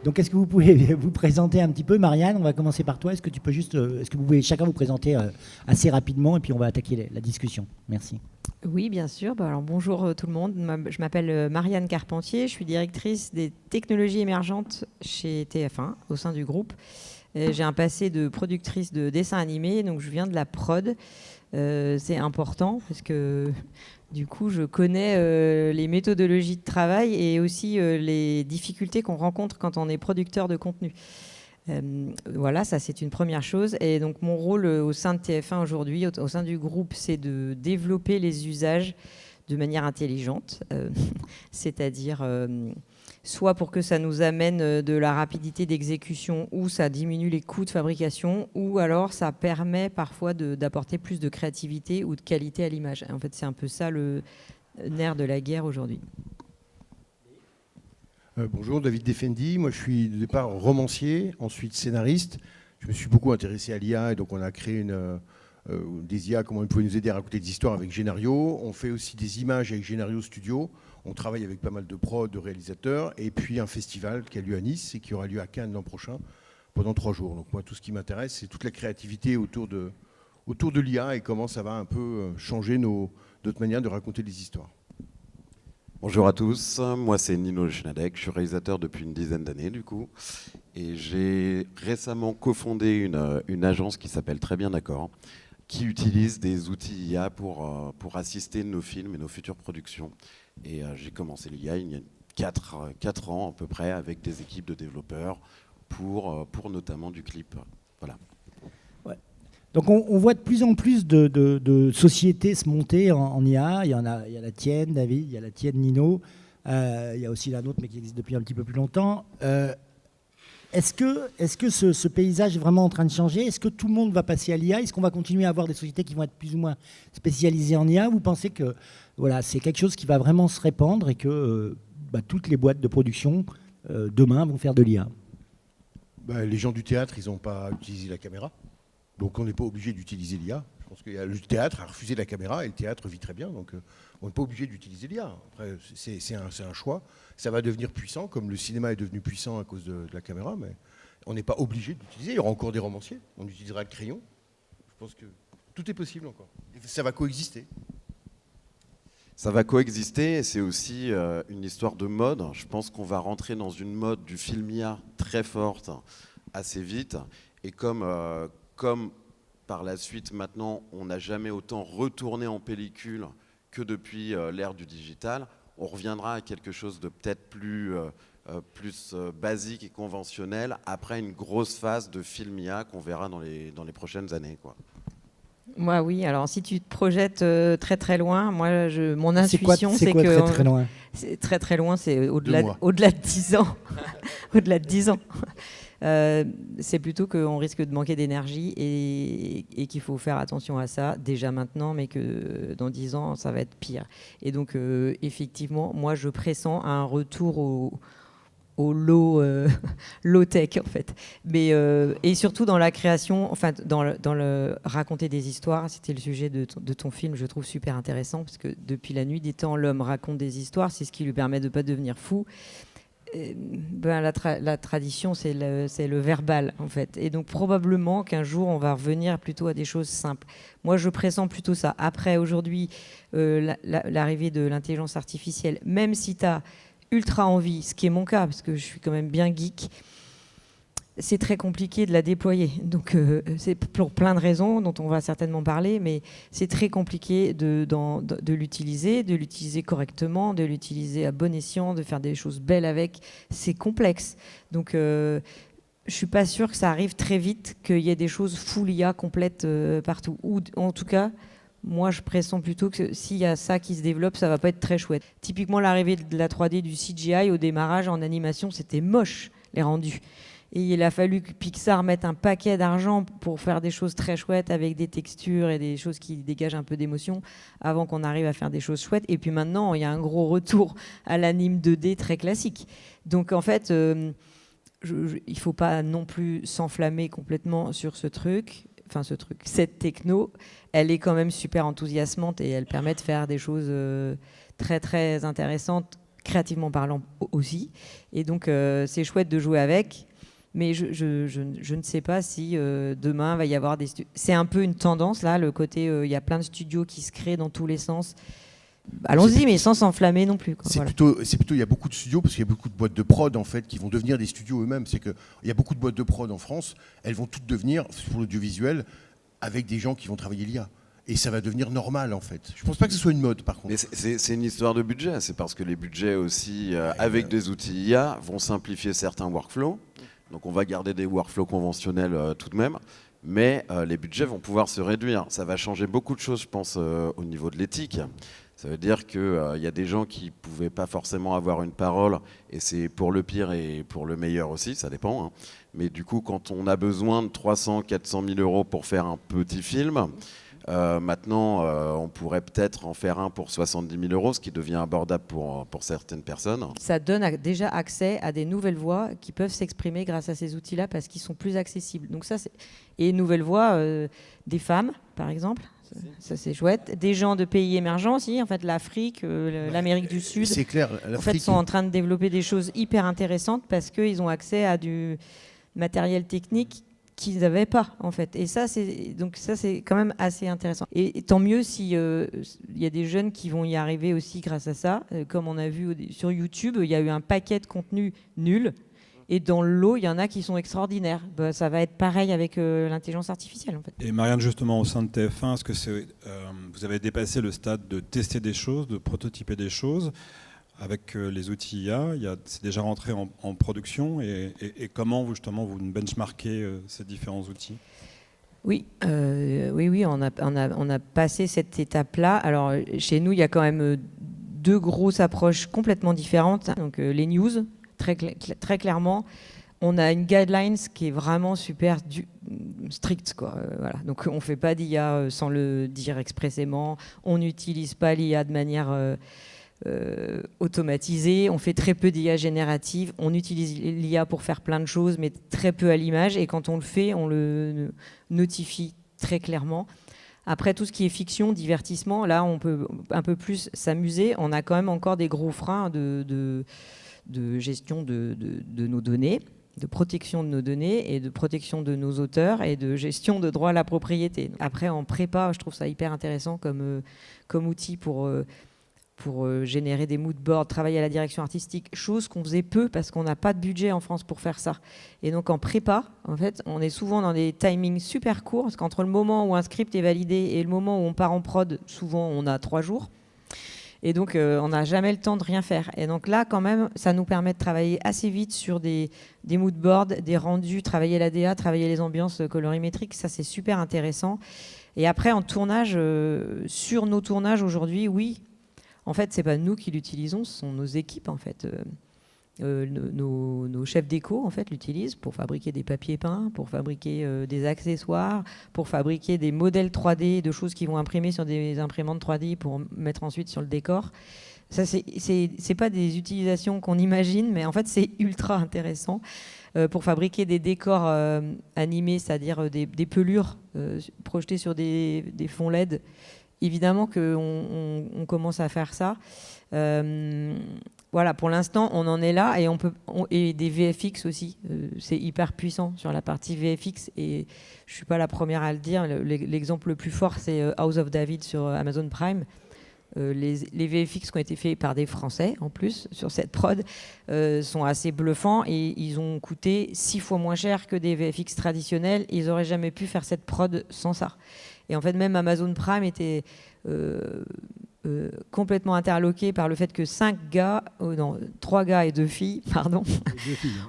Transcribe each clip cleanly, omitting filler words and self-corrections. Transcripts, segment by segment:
Donc, est-ce que vous pouvez vous présenter un petit peu, Marianne? On va commencer par toi. Est-ce que tu peux juste, est-ce que vous pouvez chacun vous présenter assez rapidement et puis on va attaquer la discussion. Merci. Oui, bien sûr. Alors, bonjour tout le monde. Je m'appelle Marianne Carpentier. Je suis directrice des technologies émergentes chez TF1 au sein du groupe. J'ai un passé de productrice de dessins animés, donc je viens de la prod. C'est important parce que du coup, je connais les méthodologies de travail et aussi les difficultés qu'on rencontre quand on est producteur de contenu. Voilà, ça c'est une première chose. Et donc mon rôle au sein de TF1 aujourd'hui, au sein du groupe, c'est de développer les usages de manière intelligente, c'est-à-dire soit pour que ça nous amène de la rapidité d'exécution ou ça diminue les coûts de fabrication, ou alors ça permet parfois d'apporter plus de créativité ou de qualité à l'image. En fait, c'est un peu ça le nerf de la guerre aujourd'hui. Bonjour, David Defendi. Moi, je suis de départ romancier, ensuite scénariste. Je me suis beaucoup intéressé à l'IA et donc on a créé des IA, comment ils pouvaient nous aider à raconter des histoires avec Génario. On fait aussi des images avec Génario Studio. On travaille avec pas mal de pros, de réalisateurs. Et puis un festival qui a lieu à Nice et qui aura lieu à Cannes l'an prochain pendant 3 jours. Donc moi, tout ce qui m'intéresse, c'est toute la créativité autour de l'IA et comment ça va un peu changer notre manière de raconter des histoires. Bonjour à tous, moi c'est Nino Schnadek, je suis réalisateur depuis une dizaine d'années du coup, et j'ai récemment cofondé une agence qui s'appelle Très Bien D'accord, qui utilise des outils IA pour assister nos films et nos futures productions. Et j'ai commencé l'IA il y a 4 ans à peu près avec des équipes de développeurs pour notamment du clip. Voilà. Donc on voit de plus en plus de sociétés se monter en IA. Il y a la tienne, David, il y a la tienne, Nino. Il y a aussi la nôtre, mais qui existe depuis un petit peu plus longtemps. Est-ce que ce paysage est vraiment en train de changer? Est-ce que tout le monde va passer à l'IA? Est-ce qu'on va continuer à avoir des sociétés qui vont être plus ou moins spécialisées en IA? Vous pensez que voilà, c'est quelque chose qui va vraiment se répandre et que toutes les boîtes de production demain vont faire de l'IA? Les gens du théâtre, ils n'ont pas utilisé la caméra. Donc on n'est pas obligé d'utiliser l'IA. Je pense que le théâtre a refusé la caméra et le théâtre vit très bien. Donc on n'est pas obligé d'utiliser l'IA. Après, c'est un choix. Ça va devenir puissant, comme le cinéma est devenu puissant à cause de la caméra. Mais on n'est pas obligé d'utiliser. Il y aura encore des romanciers. On utilisera le crayon. Je pense que tout est possible encore. Et ça va coexister. Ça va coexister et c'est aussi une histoire de mode. Je pense qu'on va rentrer dans une mode du film IA très forte, assez vite. Et comme par la suite, maintenant, on n'a jamais autant retourné en pellicule que depuis l'ère du digital, on reviendra à quelque chose de peut-être plus basique et conventionnel après une grosse phase de film IA qu'on verra dans les prochaines années, quoi. Moi, oui. Alors, si tu te projettes très très loin, mon intuition, c'est que très très loin. C'est très très loin, c'est au-delà de 10 ans. Au-delà de 10 ans. C'est plutôt qu'on risque de manquer d'énergie et qu'il faut faire attention à ça déjà maintenant, mais que dans 10 ans, ça va être pire. Et donc, effectivement, moi, je pressens un retour au low-tech, en fait. Mais, et surtout dans la création, enfin, dans le raconter des histoires, c'était le sujet de ton film, je trouve super intéressant, parce que depuis la nuit des temps, l'homme raconte des histoires, c'est ce qui lui permet de ne pas devenir fou. La tradition, c'est le verbal, en fait. Et donc, probablement qu'un jour, on va revenir plutôt à des choses simples. Moi, je pressens plutôt ça. Après, aujourd'hui, l'arrivée de l'intelligence artificielle, même si tu as ultra envie, ce qui est mon cas, parce que je suis quand même bien geek, c'est très compliqué de la déployer. Donc, c'est pour plein de raisons dont on va certainement parler, mais c'est très compliqué de l'utiliser correctement, de l'utiliser à bon escient, de faire des choses belles avec. C'est complexe. Donc, je suis pas sûre que ça arrive très vite, qu'il y ait des choses full IA complètes partout. Ou en tout cas, moi, je pressens plutôt que s'il y a ça qui se développe, ça va pas être très chouette. Typiquement, l'arrivée de la 3D, du CGI au démarrage en animation, c'était moche, les rendus. Et il a fallu que Pixar mette un paquet d'argent pour faire des choses très chouettes avec des textures et des choses qui dégagent un peu d'émotion avant qu'on arrive à faire des choses chouettes. Et puis maintenant, il y a un gros retour à l'anime 2D très classique. Donc en fait, il ne faut pas non plus s'enflammer complètement sur ce truc. Enfin, cette techno, elle est quand même super enthousiasmante et elle permet de faire des choses très très intéressantes créativement parlant aussi. Et donc, c'est chouette de jouer avec. Mais je ne sais pas si demain va y avoir des studios. C'est un peu une tendance là, le côté il y a plein de studios qui se créent dans tous les sens. Allons-y, mais sans s'enflammer non plus. Quoi. C'est plutôt, il y a beaucoup de studios parce qu'il y a beaucoup de boîtes de prod en fait qui vont devenir des studios eux-mêmes. C'est que il y a beaucoup de boîtes de prod en France, elles vont toutes devenir pour l'audiovisuel avec des gens qui vont travailler l'IA. Et ça va devenir normal en fait. Je pense pas que ce soit une mode par contre. Mais c'est une histoire de budget. C'est parce que les budgets aussi, avec des outils IA, vont simplifier certains workflows. Donc on va garder des workflows conventionnels tout de même, mais les budgets vont pouvoir se réduire. Ça va changer beaucoup de choses, je pense, au niveau de l'éthique. Ça veut dire qu'il y a des gens qui ne pouvaient pas forcément avoir une parole, et c'est pour le pire et pour le meilleur aussi, ça dépend. Hein. Mais du coup, quand on a besoin de 300, 400 000 euros pour faire un petit film, maintenant, on pourrait peut-être en faire un pour 70 000 euros, ce qui devient abordable pour certaines personnes. Ça donne déjà accès à des nouvelles voix qui peuvent s'exprimer grâce à ces outils-là parce qu'ils sont plus accessibles. Donc ça, et nouvelles voix des femmes, par exemple. Ça, c'est chouette. Des gens de pays émergents aussi, en fait, l'Afrique, l'Amérique du Sud. C'est clair, en fait, sont en train de développer des choses hyper intéressantes parce qu'ils ont accès à du matériel technique qu'ils n'avaient pas en fait, et ça c'est quand même assez intéressant, et tant mieux si il y a des jeunes qui vont y arriver aussi grâce à ça, comme on a vu sur YouTube, il y a eu un paquet de contenus nuls et dans le lot il y en a qui sont extraordinaires. Ça va être pareil avec l'intelligence artificielle en fait. Et Marianne, justement au sein de TF1, est-ce que vous avez dépassé le stade de tester des choses, de prototyper des choses avec les outils IA, c'est déjà rentré en production, et comment vous benchmarkez ces différents outils ? Oui, on a passé cette étape-là. Alors chez nous, il y a quand même deux grosses approches complètement différentes. Donc les news, très clairement, on a une guidelines qui est vraiment super stricte, quoi. Voilà. Donc on ne fait pas d'IA sans le dire expressément. On n'utilise pas l'IA de manière automatisé, on fait très peu d'IA générative, on utilise l'IA pour faire plein de choses, mais très peu à l'image, et quand on le fait, on le notifie très clairement. Après, tout ce qui est fiction, divertissement, là, on peut un peu plus s'amuser. On a quand même encore des gros freins de gestion de nos données, de protection de nos données et de protection de nos auteurs et de gestion de droit à la propriété. Après, en prépa, je trouve ça hyper intéressant comme outil pour générer des mood boards, travailler à la direction artistique, chose qu'on faisait peu parce qu'on n'a pas de budget en France pour faire ça. Et donc en prépa, en fait, on est souvent dans des timings super courts, parce qu'entre le moment où un script est validé et le moment où on part en prod, souvent on a 3 jours. Et donc on n'a jamais le temps de rien faire. Et donc là, quand même, ça nous permet de travailler assez vite sur des mood boards, des rendus, travailler la DA, travailler les ambiances colorimétriques. Ça, c'est super intéressant. Et après, en tournage, sur nos tournages aujourd'hui, oui. En fait, ce n'est pas nous qui l'utilisons, ce sont nos équipes, en fait. Nos chefs déco, en fait, l'utilisent pour fabriquer des papiers peints, pour fabriquer des accessoires, pour fabriquer des modèles 3D de choses qui vont imprimer sur des imprimantes 3D pour mettre ensuite sur le décor. Ça, c'est pas des utilisations qu'on imagine, mais en fait, c'est ultra intéressant. Pour fabriquer des décors animés, c'est-à-dire des pelures projetées sur des fonds LED. Évidemment qu'on commence à faire ça. Voilà, pour l'instant, on en est là, et des VFX aussi. C'est hyper puissant sur la partie VFX, et je ne suis pas la première à le dire. L'exemple le plus fort, c'est House of David sur Amazon Prime. Les VFX qui ont été faits par des Français, en plus, sur cette prod, sont assez bluffants, et ils ont coûté 6 fois moins cher que des VFX traditionnels. Ils n'auraient jamais pu faire cette prod sans ça. Et en fait, même Amazon Prime était complètement interloqué par le fait que 3 gars et 2 filles, pardon,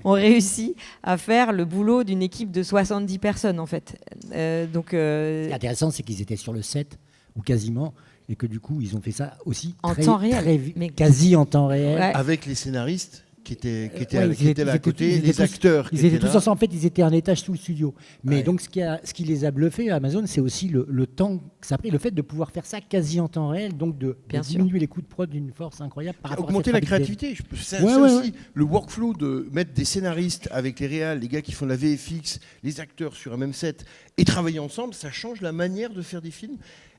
ont réussi à faire le boulot d'une équipe de 70 personnes, en fait. Ce qui est intéressant, c'est qu'ils étaient sur le set, ou quasiment, et que du coup, ils ont fait ça aussi en temps réel, quasi en temps réel. Ouais. Avec les scénaristes qui étaient là à côté, les acteurs. Ils étaient tous ensemble. En fait, ils étaient un étage sous le studio. Mais donc, ce qui les a bluffés à Amazon, c'est aussi le temps que ça a pris, le fait de pouvoir faire ça quasi en temps réel, donc de diminuer les coûts de prod d'une force incroyable. Par rapport augmenter à la créativité. Aussi, le workflow de mettre des scénaristes avec les réals, les gars qui font de la VFX, les acteurs sur un même set, et travailler ensemble, ça change la manière de faire des films.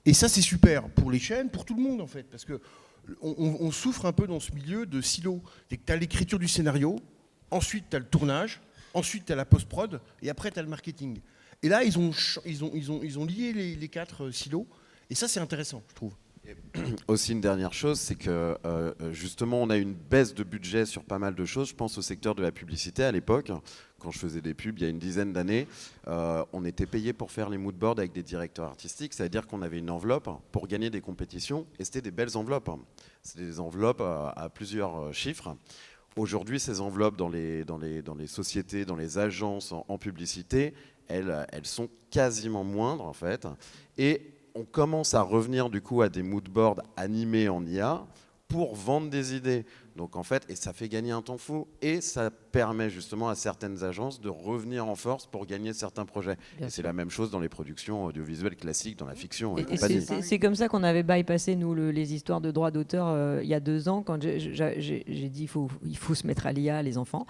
Et ça, c'est super pour les chaînes, pour tout le monde, en fait. Parce que on souffre un peu dans ce milieu de silo. Tu as l'écriture du scénario, ensuite tu as le tournage, ensuite tu as la post-prod, et après tu as le marketing. Et là, ils ont lié les 4 silos, et ça, c'est intéressant, je trouve. Aussi une dernière chose, c'est que justement on a une baisse de budget sur pas mal de choses. Je pense au secteur de la publicité à l'époque, quand je faisais des pubs il y a une dizaine d'années, on était payé pour faire les moodboards avec des directeurs artistiques, c'est-à-dire qu'on avait une enveloppe pour gagner des compétitions et c'était des belles enveloppes. C'était des enveloppes à plusieurs chiffres. Aujourd'hui, ces enveloppes dans les sociétés, dans les agences en publicité, elles sont quasiment moindres en fait. Et on commence à revenir du coup à des moodboards animés en IA pour vendre des idées. Donc en fait, et ça fait gagner un temps fou et ça permet justement à certaines agences de revenir en force pour gagner certains projets. Et c'est la même chose dans les productions audiovisuelles classiques, dans la fiction et compagnie. C'est comme ça qu'on avait bypassé nous les histoires de droits d'auteur il y a 2 ans quand j'ai dit il faut se mettre à l'IA les enfants.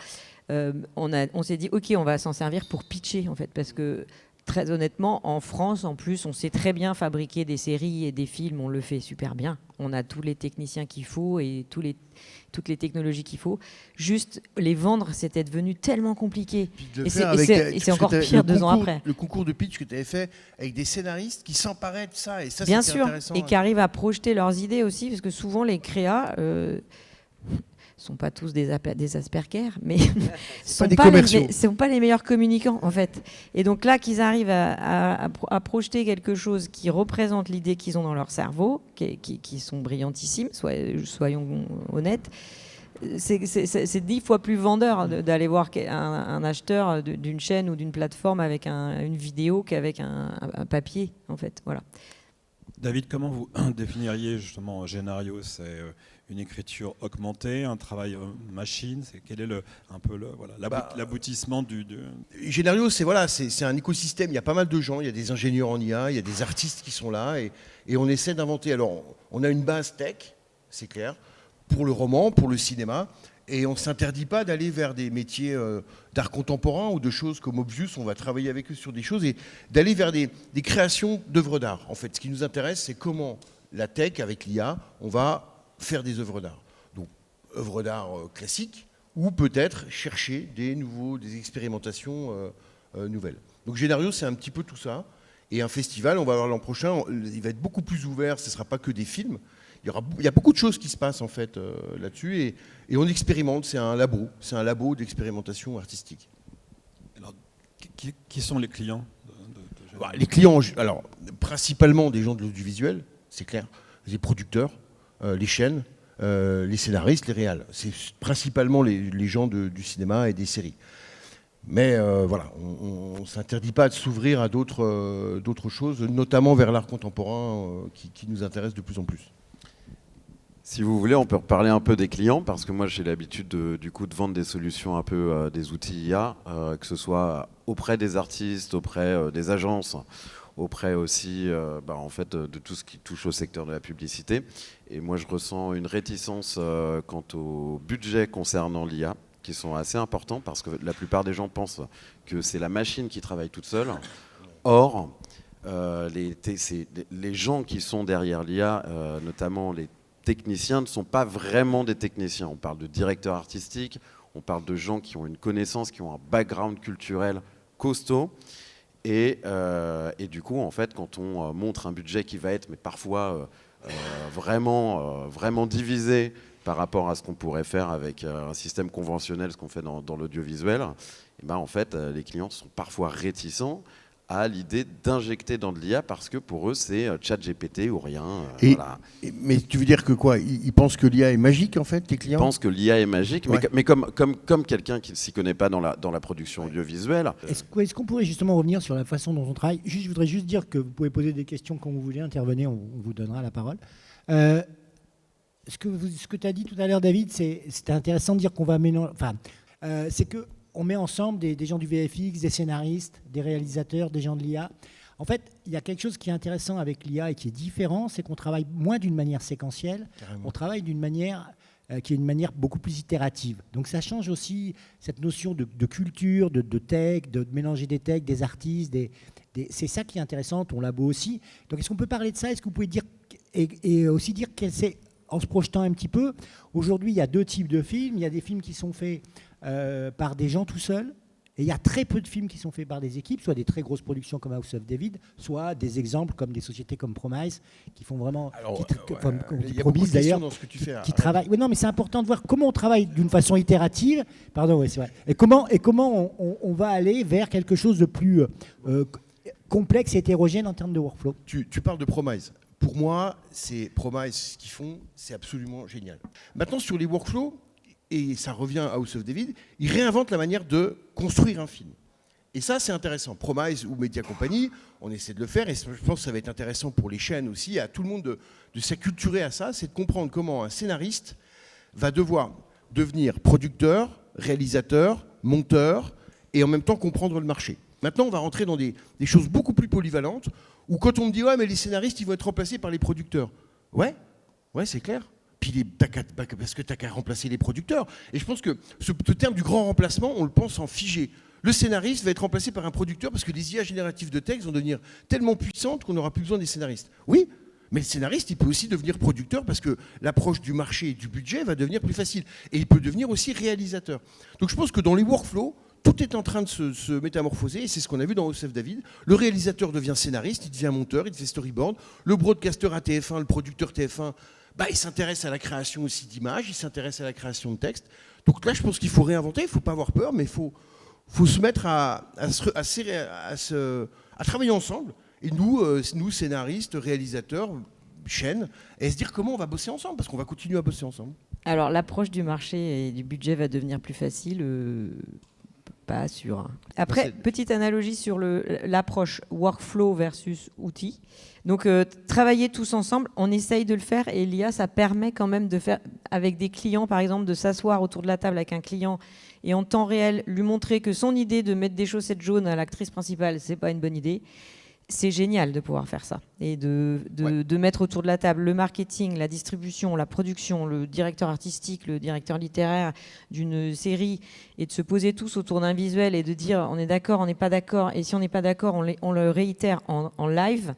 On s'est dit ok, on va s'en servir pour pitcher en fait, parce que très honnêtement, en France, en plus, on sait très bien fabriquer des séries et des films, on le fait super bien. On a tous les techniciens qu'il faut et toutes les technologies qu'il faut. Juste, les vendre, c'était devenu tellement compliqué. Et c'est encore pire 2 ans après. Le concours de pitch que tu avais fait avec des scénaristes qui s'emparaient de ça, et ça, bien c'était sûr, intéressant. Et qui arrivent à projeter leurs idées aussi, parce que souvent, les créas... sont pas tous des Asperger, mais sont pas les meilleurs communicants en fait. Et donc là, qu'ils arrivent à projeter quelque chose qui représente l'idée qu'ils ont dans leur cerveau, qui sont brillantissimes, soyons honnêtes, c'est 10 fois plus vendeur d'aller voir un acheteur d'une chaîne ou d'une plateforme avec une vidéo qu'avec un papier en fait. Voilà. David, comment vous définiriez justement Génario? C'est une écriture augmentée, un travail machine? Quel est l'aboutissement du... Génario, c'est un écosystème. Il y a pas mal de gens, il y a des ingénieurs en IA, il y a des artistes qui sont là et on essaie d'inventer. Alors, on a une base tech, c'est clair, pour le roman, pour le cinéma, et on ne s'interdit pas d'aller vers des métiers d'art contemporain ou de choses comme Obvious. On va travailler avec eux sur des choses et d'aller vers des créations d'œuvres d'art. En fait, ce qui nous intéresse, c'est comment la tech, avec l'IA, on va faire des œuvres d'art. Donc, œuvres d'art classiques ou peut-être chercher des expérimentations nouvelles. Donc, Génario, c'est un petit peu tout ça. Et un festival, on va avoir l'an prochain, il va être beaucoup plus ouvert, ce ne sera pas que des films. Il y a beaucoup de choses qui se passent en fait là-dessus et on expérimente, c'est un labo d'expérimentation artistique. Alors, qui sont les clients Les clients, alors, principalement des gens de l'audiovisuel, c'est clair, les producteurs, les chaînes, les scénaristes, les réals. C'est principalement les gens du cinéma et des séries. Mais voilà, on ne s'interdit pas de s'ouvrir à d'autres choses, notamment vers l'art contemporain qui nous intéresse de plus en plus. Si vous voulez, on peut reparler un peu des clients, parce que moi j'ai l'habitude de vendre des solutions un peu des outils IA, que ce soit auprès des artistes, auprès des agences, auprès aussi en fait, de tout ce qui touche au secteur de la publicité. Et moi je ressens une réticence quant au budget concernant l'IA, qui sont assez importants, parce que la plupart des gens pensent que c'est la machine qui travaille toute seule. Or, les gens qui sont derrière l'IA, notamment les techniciens, ne sont pas vraiment des techniciens. On parle de directeurs artistiques, on parle de gens qui ont une connaissance, qui ont un background culturel costaud. Et du coup, en fait, quand on montre un budget qui va être, mais parfois vraiment divisé par rapport à ce qu'on pourrait faire avec un système conventionnel, ce qu'on fait dans l'audiovisuel, et en fait, les clients sont parfois réticents à l'idée d'injecter dans de l'IA parce que pour eux, c'est ChatGPT ou rien. Voilà. Mais tu veux dire que quoi? Ils pensent que l'IA est magique, en fait, tes clients? Ils pensent que l'IA est magique, ouais. mais comme quelqu'un qui ne s'y connaît pas dans la production audiovisuelle... Est-ce qu'on pourrait justement revenir sur la façon dont on travaille? Je voudrais juste dire que vous pouvez poser des questions quand vous voulez, intervenir, on vous donnera la parole. Ce que tu as dit tout à l'heure, David, c'était intéressant de dire qu'on va mélanger... c'est que on met ensemble des gens du VFX, des scénaristes, des réalisateurs, des gens de l'IA. En fait, il y a quelque chose qui est intéressant avec l'IA et qui est différent, c'est qu'on travaille moins d'une manière séquentielle, on travaille d'une manière qui est une manière beaucoup plus itérative. Donc ça change aussi cette notion de culture, de tech, de mélanger des techs, des artistes, c'est ça qui est intéressant, ton labo aussi. Donc est-ce qu'on peut parler de ça? Est-ce que vous pouvez dire, et aussi dire en se projetant un petit peu, aujourd'hui, il y a 2 types de films. Il y a des films qui sont faits par des gens tout seuls. Et il y a très peu de films qui sont faits par des équipes, soit des très grosses productions comme House of David, soit des exemples comme des sociétés comme Promise, qui font vraiment, il y a beaucoup de questions dans ce que tu fais. qui travaillent. Oui, non, mais c'est important de voir comment on travaille d'une façon itérative. Pardon, oui, c'est vrai. Et comment on va aller vers quelque chose de plus complexe et hétérogène en termes de workflow. Tu parles de Promise. Pour moi, c'est Promise, ce qu'ils font, c'est absolument génial. Maintenant, sur les workflows, et ça revient à House of David, ils réinventent la manière de construire un film. Et ça, c'est intéressant. Promise ou Media Company, on essaie de le faire, et je pense que ça va être intéressant pour les chaînes aussi, à tout le monde de s'acculturer à ça, c'est de comprendre comment un scénariste va devoir devenir producteur, réalisateur, monteur, et en même temps comprendre le marché. Maintenant, on va rentrer dans des choses beaucoup plus polyvalentes, où quand on me dit « Ouais, mais les scénaristes, ils vont être remplacés par les producteurs ». Ouais, c'est clair. Puis parce que tu n'as qu'à remplacer les producteurs. Et je pense que ce terme du grand remplacement, on le pense en figé. Le scénariste va être remplacé par un producteur parce que les IA génératives de texte vont devenir tellement puissantes qu'on n'aura plus besoin des scénaristes. Oui, mais le scénariste, il peut aussi devenir producteur parce que l'approche du marché et du budget va devenir plus facile. Et il peut devenir aussi réalisateur. Donc je pense que dans les workflows, tout est en train de se métamorphoser, et c'est ce qu'on a vu dans House of David. Le réalisateur devient scénariste, il devient monteur, il fait storyboard. Le broadcaster à TF1, le producteur TF1, il s'intéresse à la création aussi d'images, il s'intéresse à la création de textes. Donc là, je pense qu'il faut réinventer, il ne faut pas avoir peur, mais il faut se mettre à travailler ensemble. Et nous, scénaristes, réalisateurs, chaînes, et se dire comment on va bosser ensemble, parce qu'on va continuer à bosser ensemble. Alors, l'approche du marché et du budget va devenir plus facile. Pas sûr. Après, petite analogie sur l'approche workflow versus outils. Donc, travailler tous ensemble, on essaye de le faire, et l'IA, ça permet quand même de faire, avec des clients, par exemple, de s'asseoir autour de la table avec un client et en temps réel, lui montrer que son idée de mettre des chaussettes jaunes à l'actrice principale, c'est pas une bonne idée. C'est génial de pouvoir faire ça et de mettre autour de la table le marketing, la distribution, la production, le directeur artistique, le directeur littéraire d'une série, et de se poser tous autour d'un visuel et de dire on est d'accord, on n'est pas d'accord, et si on n'est pas d'accord, on le réitère en live.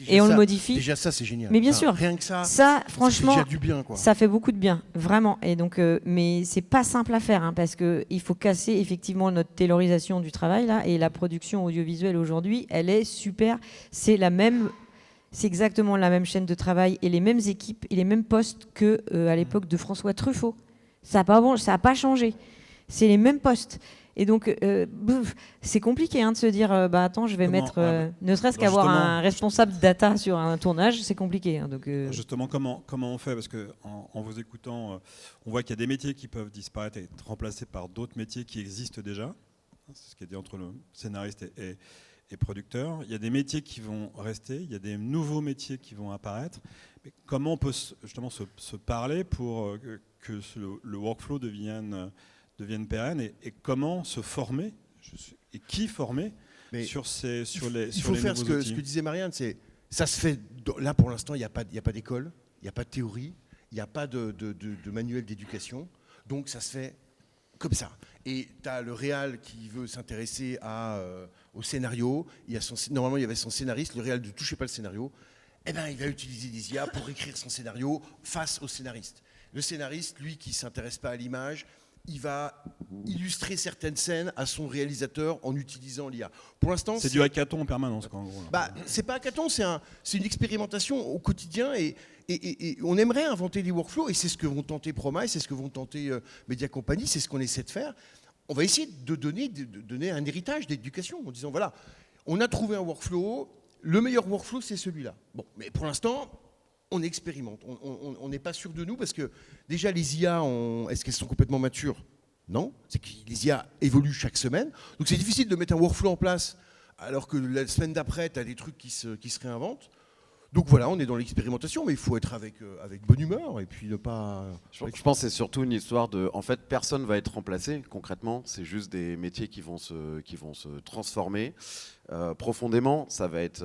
Et on le modifie. Déjà ça, c'est génial. Mais bien sûr, rien que ça franchement, ça fait déjà du bien, quoi. Ça fait beaucoup de bien, vraiment. Et donc, mais c'est pas simple à faire, parce que il faut casser effectivement notre taylorisation du travail là, et la production audiovisuelle aujourd'hui, elle est super. C'est exactement la même chaîne de travail et les mêmes équipes et les mêmes postes que à l'époque de François Truffaut. Ça a pas changé. C'est les mêmes postes. Et donc, c'est compliqué de se dire, attends, je vais mettre, ne serait-ce qu'avoir un responsable data sur un tournage, c'est compliqué. Donc, Justement, comment on fait? Parce qu'en vous écoutant, on voit qu'il y a des métiers qui peuvent disparaître et être remplacés par d'autres métiers qui existent déjà. C'est ce qui est dit entre le scénariste et producteur. Il y a des métiers qui vont rester, il y a des nouveaux métiers qui vont apparaître. Mais comment on peut justement se parler pour que le workflow devienne pérennes, et comment se former et qui former sur les il faut faire ce que disait Marianne, ça se fait là pour l'instant, il n'y a pas d'école, il n'y a pas de théorie, il n'y a pas de manuel d'éducation, donc ça se fait comme ça. Et tu as le réal qui veut s'intéresser au scénario, normalement il y avait son scénariste, le réal ne touchait pas le scénario, il va utiliser des IA pour écrire son scénario face au scénariste. Le scénariste, lui, qui ne s'intéresse pas à l'image, il va illustrer certaines scènes à son réalisateur en utilisant l'IA. Pour l'instant, c'est du hackathon en permanence, quoi, en gros. C'est pas hackathon, c'est une expérimentation au quotidien, et on aimerait inventer des workflows, et c'est ce que vont tenter Promise, c'est ce que vont tenter Media Company, c'est ce qu'on essaie de faire. On va essayer de donner un héritage d'éducation en disant voilà, on a trouvé un workflow, le meilleur workflow c'est celui-là. Bon, mais pour l'instant, on expérimente. On n'est pas sûr de nous parce que déjà les IA, est-ce qu'elles sont complètement matures? Non. C'est que les IA évoluent chaque semaine. Donc c'est difficile de mettre un workflow en place alors que la semaine d'après, tu as des trucs qui se réinventent. Donc voilà, on est dans l'expérimentation, mais il faut être avec bonne humeur et puis ne pas... Je pense que c'est surtout une histoire de... En fait, personne ne va être remplacé, concrètement. C'est juste des métiers qui vont se transformer. Profondément, ça va être,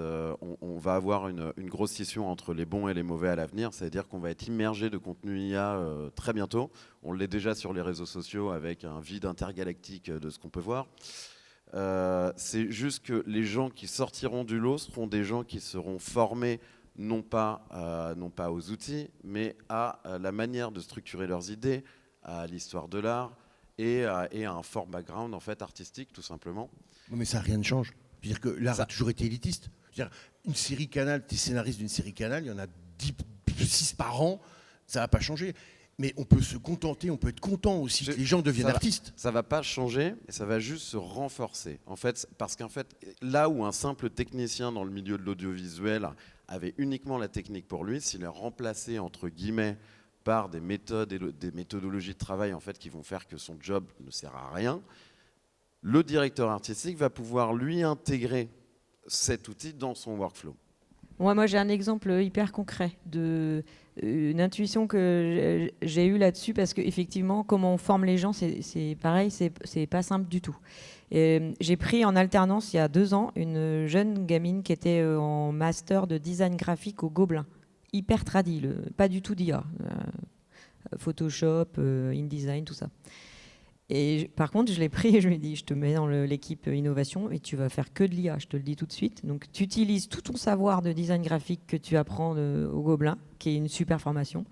on va avoir une grosse scission entre les bons et les mauvais à l'avenir. C'est-à-dire qu'on va être immergé de contenu IA très bientôt. On l'est déjà sur les réseaux sociaux avec un vide intergalactique de ce qu'on peut voir. C'est juste que les gens qui sortiront du lot seront des gens qui seront formés non pas aux outils, mais à la manière de structurer leurs idées, à l'histoire de l'art et à un fort background en fait, artistique, tout simplement. Non, mais ça, rien ne change. C'est-à-dire que l'art a toujours été élitiste. C'est-à-dire, une série Canal, tu es scénariste d'une série Canal, il y en a 6 par an, ça va pas changer. Mais on peut se contenter, on peut être content aussi que les gens deviennent artistes. Ça va pas changer, ça va juste se renforcer. En fait, parce qu'en fait, là où un simple technicien dans le milieu de l'audiovisuel avait uniquement la technique pour lui, s'il est remplacé entre guillemets par des méthodes et des méthodologies de travail en fait qui vont faire que son job ne sert à rien, le directeur artistique va pouvoir lui intégrer cet outil dans son workflow. Moi j'ai un exemple hyper concret une intuition que j'ai eue là-dessus, parce qu'effectivement, comment on forme les gens, c'est pareil, c'est pas simple du tout. J'ai pris en alternance, il y a 2 ans, une jeune gamine qui était en master de design graphique au Gobelin. Hyper tradi, pas du tout d'IA. Photoshop, InDesign, tout ça. Et par contre, je l'ai pris et je lui ai dit, je te mets dans l'équipe innovation et tu vas faire que de l'IA, je te le dis tout de suite. Donc tu utilises tout ton savoir de design graphique que tu apprends au Gobelin, qui est une super formation,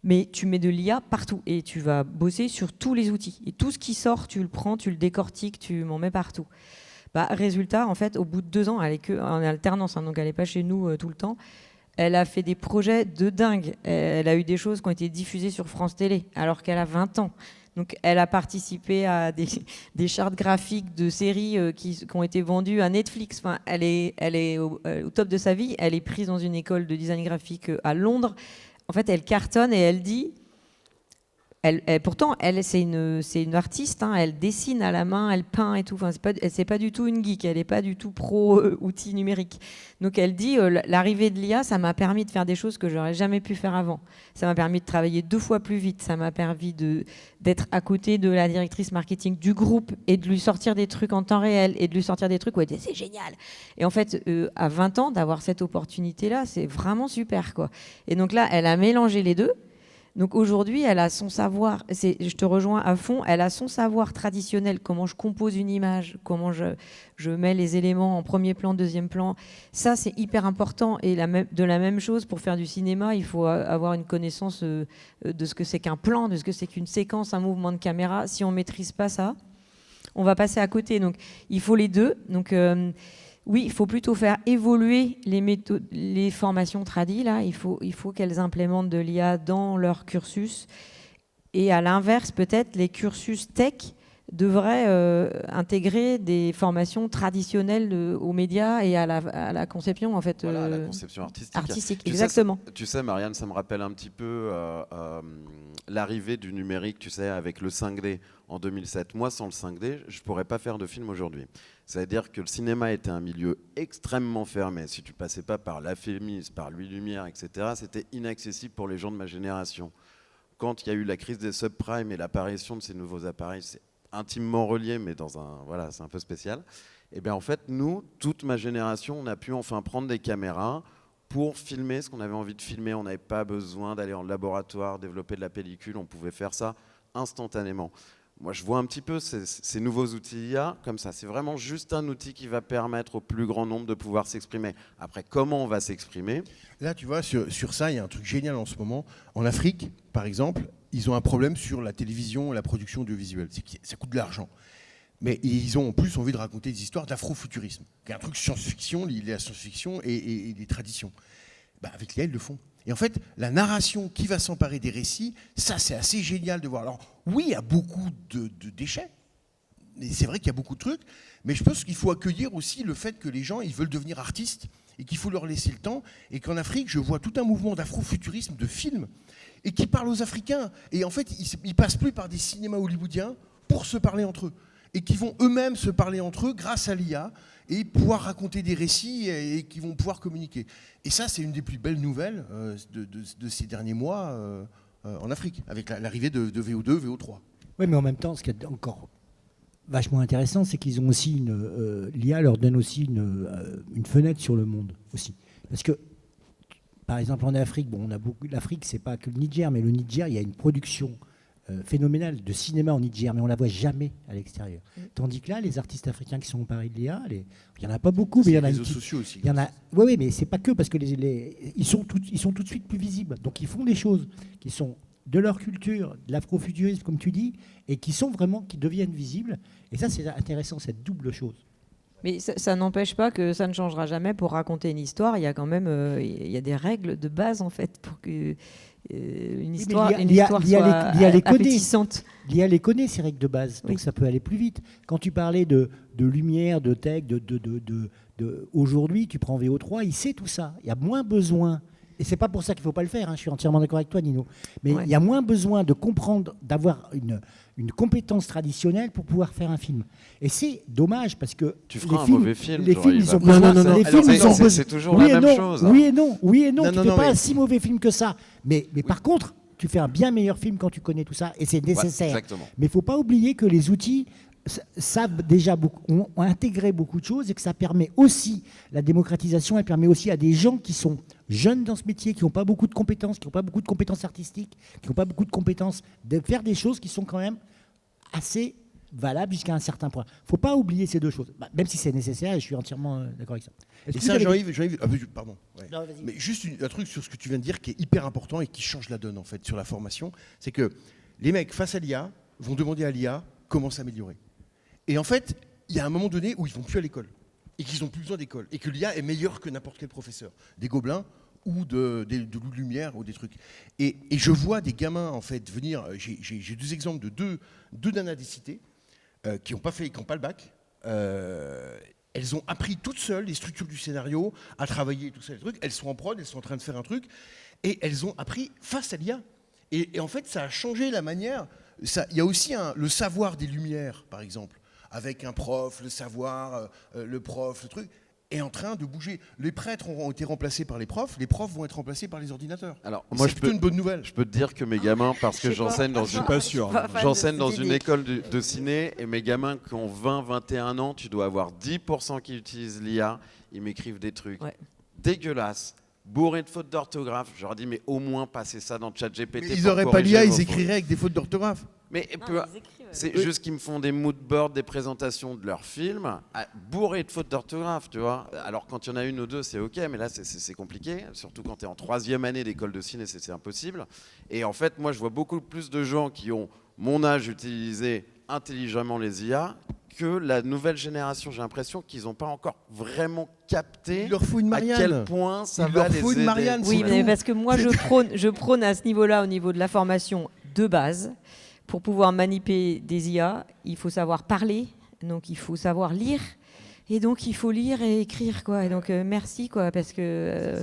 mais tu mets de l'IA partout et tu vas bosser sur tous les outils. Et tout ce qui sort, tu le prends, tu le décortiques, tu m'en mets partout. Résultat, en fait, au bout de 2 ans, elle est que en alternance, donc elle n'est pas chez nous tout le temps. Elle a fait des projets de dingue. Elle a eu des choses qui ont été diffusées sur France Télé, alors qu'elle a 20 ans. Donc, elle a participé à des chartes graphiques de séries qui ont été vendues à Netflix. Enfin, elle est au top de sa vie. Elle est prise dans une école de design graphique à Londres. En fait, elle cartonne et elle dit... pourtant, c'est une artiste. Hein, elle dessine à la main, elle peint et tout. Enfin, c'est pas du tout une geek. Elle n'est pas du tout pro outils numériques. Donc, elle dit l'arrivée de l'IA, ça m'a permis de faire des choses que j'aurais jamais pu faire avant. Ça m'a permis de travailler 2 fois plus vite. Ça m'a permis d'être à côté de la directrice marketing du groupe et de lui sortir des trucs en temps réel et de lui sortir des trucs où elle disait c'est génial. Et en fait, à 20 ans, d'avoir cette opportunité-là, c'est vraiment super, quoi. Et donc là, elle a mélangé les deux. Donc aujourd'hui, elle a son savoir, je te rejoins à fond, elle a son savoir traditionnel, comment je compose une image, comment je mets les éléments en premier plan, deuxième plan. Ça, c'est hyper important. Et de la même chose, pour faire du cinéma, il faut avoir une connaissance de ce que c'est qu'un plan, de ce que c'est qu'une séquence, un mouvement de caméra. Si on ne maîtrise pas ça, on va passer à côté. Donc il faut les deux. Donc oui, il faut plutôt faire évoluer les formations tradies. Là, il faut qu'elles implémentent de l'IA dans leur cursus. Et à l'inverse, peut-être, les cursus tech devraient intégrer des formations traditionnelles aux médias et à la conception, en fait. Voilà, la conception artistique. Artistique, exactement. Tu sais, Marianne, ça me rappelle un petit peu l'arrivée du numérique, tu sais, avec le 5D en 2007. Moi, sans le 5D, je ne pourrais pas faire de film aujourd'hui. C'est-à-dire que le cinéma était un milieu extrêmement fermé. Si tu ne passais pas par la Fémis, par Louis Lumière, etc., c'était inaccessible pour les gens de ma génération. Quand il y a eu la crise des subprimes et l'apparition de ces nouveaux appareils, c'est intimement relié, mais voilà, c'est un peu spécial. Et bien en fait, nous, toute ma génération, on a pu enfin prendre des caméras pour filmer ce qu'on avait envie de filmer. On n'avait pas besoin d'aller en laboratoire, développer de la pellicule. On pouvait faire ça instantanément. Moi, je vois un petit peu ces nouveaux outils IA comme ça. C'est vraiment juste un outil qui va permettre au plus grand nombre de pouvoir s'exprimer. Après, comment on va s'exprimer ? Là, tu vois, sur ça, il y a un truc génial en ce moment. En Afrique, par exemple, ils ont un problème sur la télévision et la production audiovisuelle. Ça coûte de l'argent. Mais ils ont en plus envie de raconter des histoires d'afrofuturisme, qui est un truc science-fiction, lié à la science-fiction et des traditions. Avec l'IA, ils le font. Et en fait, la narration qui va s'emparer des récits, ça, c'est assez génial de voir. Alors, oui, il y a beaucoup de déchets. Et c'est vrai qu'il y a beaucoup de trucs. Mais je pense qu'il faut accueillir aussi le fait que les gens, ils veulent devenir artistes et qu'il faut leur laisser le temps. Et qu'en Afrique, je vois tout un mouvement d'afrofuturisme, de films, et qui parle aux Africains. Et en fait, ils ne passent plus par des cinémas hollywoodiens pour se parler entre eux. Et qui vont eux-mêmes se parler entre eux grâce à l'IA et pouvoir raconter des récits et qui vont pouvoir communiquer. Et ça, c'est une des plus belles nouvelles de ces derniers mois en Afrique, avec l'arrivée de VO2, VO3. Oui, mais en même temps, ce qui est encore vachement intéressant, c'est qu'ils ont aussi l'IA leur donne aussi une fenêtre sur le monde aussi. Parce que, par exemple, en Afrique, on a beaucoup. L'Afrique, c'est pas que le Niger, mais le Niger, il y a une production phénoménale de cinéma en Niger, mais on la voit jamais à l'extérieur. Tandis que là, les artistes africains qui sont emparés de l'IA, il y en a pas beaucoup, mais il y en a les une réseaux petite- sociaux aussi. il y en a. Oui, mais c'est pas que parce que ils sont tout de suite plus visibles. Donc ils font des choses qui sont de leur culture, de l'afrofuturisme, comme tu dis, et qui deviennent visibles. Et ça, c'est intéressant, cette double chose. Mais ça n'empêche pas que ça ne changera jamais. Pour raconter une histoire, il y a quand même il y a des règles de base en fait pour que une histoire, l'IA soit les connaît. appétissante. L'IA les connaît, ces règles de base, donc Oui. ça peut aller plus vite. Quand tu parlais de lumière, de tech, aujourd'hui, tu prends VO3, il sait tout ça. Il y a moins besoin, et c'est pas pour ça qu'il ne faut pas le faire, hein, je suis entièrement d'accord avec toi, Nino, mais Ouais. il y a moins besoin de comprendre, d'avoir une compétence traditionnelle pour pouvoir faire un film. Et c'est dommage, parce que Tu feras les un films, mauvais film. les films, Jean-Yves. ils ont Non, besoin... non, non, les non. films, Alors, ils ont c'est besoin- toujours oui la et même non, chose, hein. Oui et non, Non, tu non, fais non, pas mais- un si mauvais film que ça. Mais par contre, tu fais un bien meilleur film quand tu connais tout ça, et c'est Ouais, nécessaire. exactement. Mais il ne faut pas oublier que les outils savent déjà ont intégré beaucoup de choses, et que ça permet aussi, la démocratisation, elle permet aussi à des gens qui sont jeunes dans ce métier, qui n'ont pas beaucoup de compétences, qui n'ont pas beaucoup de compétences artistiques, qui n'ont pas beaucoup de compétences, de faire des choses qui sont quand même assez valables jusqu'à un certain point. Il ne faut pas oublier ces deux choses, même si c'est nécessaire, et je suis entièrement d'accord avec ça. Est-ce Et que ça, vous avez- Jean-Yves, pardon. Ouais. Non, vas-y. Mais juste un truc sur ce que tu viens de dire qui est hyper important et qui change la donne en fait sur la formation, c'est que les mecs face à l'IA vont demander à l'IA comment s'améliorer. Et en fait, il y a un moment donné où ils vont plus à l'école et qu'ils n'ont plus besoin d'école et que l'IA est meilleure que n'importe quel professeur, des gobelins ou de loups de lumière ou des trucs. Et je vois des gamins en fait venir. J'ai deux exemples de deux nanas des cités qui n'ont pas le bac. Elles ont appris toutes seules les structures du scénario, à travailler tout ça, les trucs. Elles sont en prod, elles sont en train de faire un truc, et elles ont appris face à l'IA. Et en fait, ça a changé la manière. Il y a aussi le savoir des lumières, par exemple, avec un prof, le savoir, le prof, le truc, est en train de bouger. Les prêtres ont été remplacés par les profs vont être remplacés par les ordinateurs. Alors, Et moi, c'est plutôt une bonne nouvelle. je peux te dire que mes gamins, parce que Je sais pas. j'enseigne dans Je suis une... pas sûr. J'enseigne dans une école de ciné et mes gamins qui ont 20-21 ans, tu dois avoir 10% qui utilisent l'IA, ils m'écrivent des trucs Ouais. dégueulasses, bourrés de fautes d'orthographe. Je leur dis mais au moins passez ça dans ChatGPT. Mais ils pour n'auraient pas corriger l'IA, vos ils fautes. écriraient avec des fautes d'orthographe. Mais c'est Oui. juste qu'ils me font des mood boards, des présentations de leurs films, bourrés de fautes d'orthographe, tu vois. Alors quand il y en a une ou deux, c'est ok, mais là c'est compliqué, surtout quand tu es en 3e année d'école de ciné, c'est impossible. Et en fait, moi je vois beaucoup plus de gens qui ont mon âge utiliser intelligemment les IA que la nouvelle génération. J'ai l'impression qu'ils n'ont pas encore vraiment capté Il leur faut une à Marianne. quel point ça Il va leur les faut une aider. Marianne, Oui, c'est mais tout. parce que moi, je prône à ce niveau-là, au niveau de la formation de base. Pour pouvoir manipuler des IA, il faut savoir parler, donc il faut savoir lire, et donc il faut lire et écrire, quoi. Et donc merci, quoi, parce que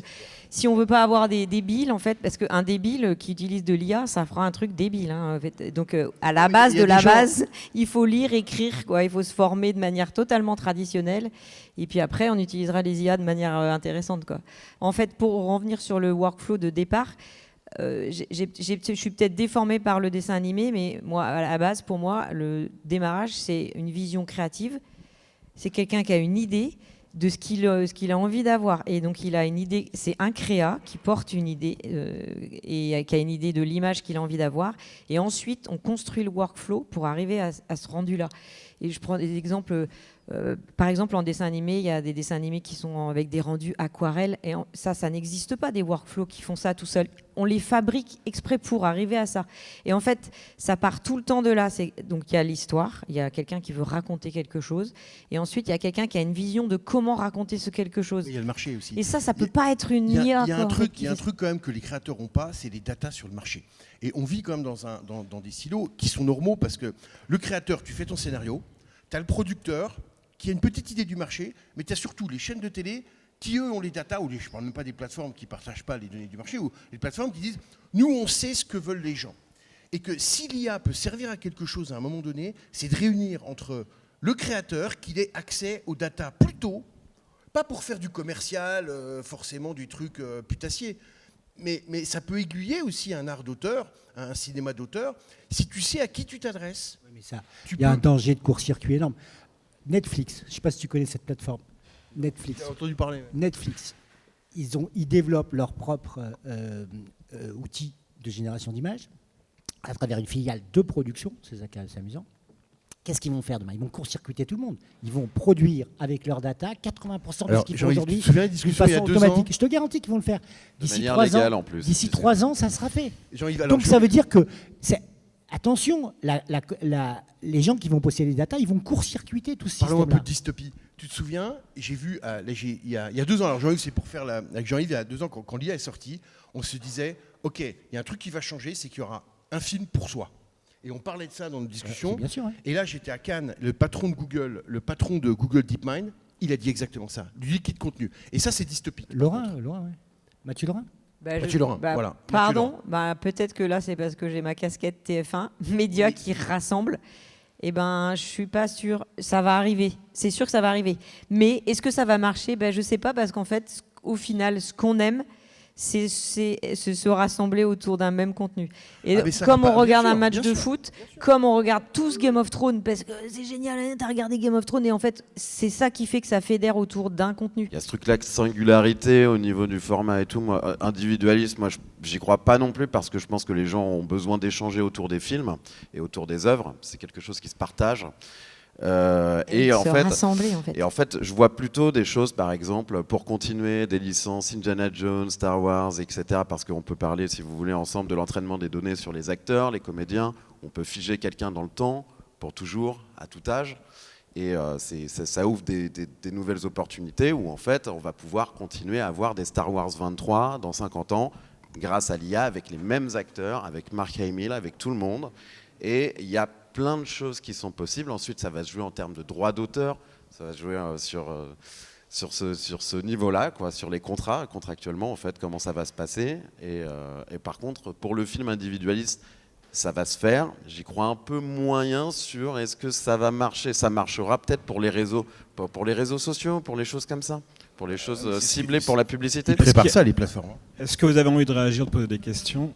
si on veut pas avoir des débiles, en fait, parce qu'un débile qui utilise de l'IA, ça fera un truc débile, hein, en fait. Donc à la base il y a de la des gens- base, il faut lire, écrire, quoi. Il faut se former de manière totalement traditionnelle, et puis après on utilisera les IA de manière intéressante, quoi. En fait, pour revenir sur le workflow de départ. Je suis peut-être déformée par le dessin animé, mais moi, à la base, pour moi, le démarrage, c'est une vision créative. C'est quelqu'un qui a une idée de ce qu'il a envie d'avoir. Et donc, il a une idée, c'est un créa qui porte une idée et qui a une idée de l'image qu'il a envie d'avoir. Et ensuite, on construit le workflow pour arriver à ce rendu-là. Et je prends des exemples. Par exemple, en dessin animé, il y a des dessins animés qui sont avec des rendus aquarelles. Et ça n'existe pas, des workflows qui font ça tout seul. On les fabrique exprès pour arriver à ça. Et en fait, ça part tout le temps de là. Donc, il y a l'histoire, il y a quelqu'un qui veut raconter quelque chose. Et ensuite, il y a quelqu'un qui a une vision de comment raconter ce quelque chose. Il y a le marché aussi. Et ça peut pas être une Il y a IA. un quoi, truc, qui il y a un fait- truc quand même que les créateurs n'ont pas, c'est les datas sur le marché. Et on vit quand même dans des silos qui sont normaux parce que le créateur, tu fais ton scénario, tu as le producteur qui a une petite idée du marché, mais tu as surtout les chaînes de télé qui, eux, ont les datas, ou je ne parle même pas des plateformes qui ne partagent pas les données du marché, ou les plateformes qui disent « nous, on sait ce que veulent les gens ». Et que si l'IA peut servir à quelque chose à un moment donné, c'est de réunir entre le créateur, qu'il ait accès aux datas plus tôt, pas pour faire du commercial, forcément du truc putassier, mais ça peut aiguiller aussi un art d'auteur, un cinéma d'auteur, si tu sais à qui tu t'adresses. Ouais, mais ça, Tu il y a un peux- danger de court-circuit énorme. Netflix, je ne sais pas si tu connais cette plateforme. Netflix. T'as entendu parler. Netflix, ils développent leur propre outil de génération d'images. à travers une filiale de production, c'est ça qui est assez amusant. Qu'est-ce qu'ils vont faire demain? Ils vont court-circuiter tout le monde. Ils vont produire avec leur data 80% de ce qu'ils font aujourd'hui Tu te souviens des d'une discussions il y a façon 2 ans automatique. Je te garantis qu'ils vont le faire. De D'ici manière 3 légale ans, en plus. d'ici 3 ans, ça sera fait. Jean-Yves, alors, Donc ça veut dire que, attention, les gens qui vont posséder les data, ils vont court-circuiter tout ce parlons un peu système-là. de dystopie. Tu te souviens, j'ai vu, il y a 2 ans, alors Jean-Yves, c'est pour faire avec Jean-Yves, il y a 2 ans, quand l'IA est sortie, on se disait, ok, il y a un truc qui va changer, c'est qu'il y aura un film pour soi. Et on parlait de ça dans nos discussions. Bien sûr, ouais. Et là, j'étais à Cannes, le patron de Google DeepMind, il a dit exactement ça, du liquide contenu. Et ça, c'est dystopique. Laurin, ouais. Mathieu Laurin. Mathieu Laurin, voilà. Pardon, peut-être que là c'est parce que j'ai ma casquette TF1, média qui rassemble. Eh ben, je suis pas sûre. Ça va arriver. C'est sûr que ça va arriver. Mais est-ce que ça va marcher? Je sais pas, parce qu'en fait, au final, ce qu'on aime, c'est se rassembler autour d'un même contenu. Et comme on regarde un match de foot, comme on regarde tous Game of Thrones, parce que c'est génial, t'as regardé Game of Thrones, et en fait, c'est ça qui fait que ça fédère autour d'un contenu. Il y a ce truc-là de singularité au niveau du format et tout. Moi, individualisme, moi, j'y crois pas non plus, parce que je pense que les gens ont besoin d'échanger autour des films et autour des œuvres. C'est quelque chose qui se partage. Et en fait, je vois plutôt des choses, par exemple, pour continuer des licences Indiana Jones, Star Wars, etc. Parce qu'on peut parler, si vous voulez, ensemble de l'entraînement des données sur les acteurs, les comédiens. On peut figer quelqu'un dans le temps, pour toujours, à tout âge. Et ça ouvre des nouvelles opportunités où, en fait, on va pouvoir continuer à avoir des Star Wars 23 dans 50 ans, grâce à l'IA, avec les mêmes acteurs, avec Mark Hamill, avec tout le monde. Et il y a plein de choses qui sont possibles. Ensuite, ça va se jouer en termes de droits d'auteur, ça va se jouer sur ce niveau-là, quoi, sur les contrats, contractuellement, en fait, comment ça va se passer. Et par contre, pour le film individualiste, ça va se faire. J'y crois un peu moyen sur est-ce que ça va marcher. Ça marchera peut-être pour les réseaux sociaux, pour les choses comme ça, pour les choses ciblées pour la publicité. Ils préparent ça, les plateformes. Est-ce que vous avez envie de réagir, de poser des questions?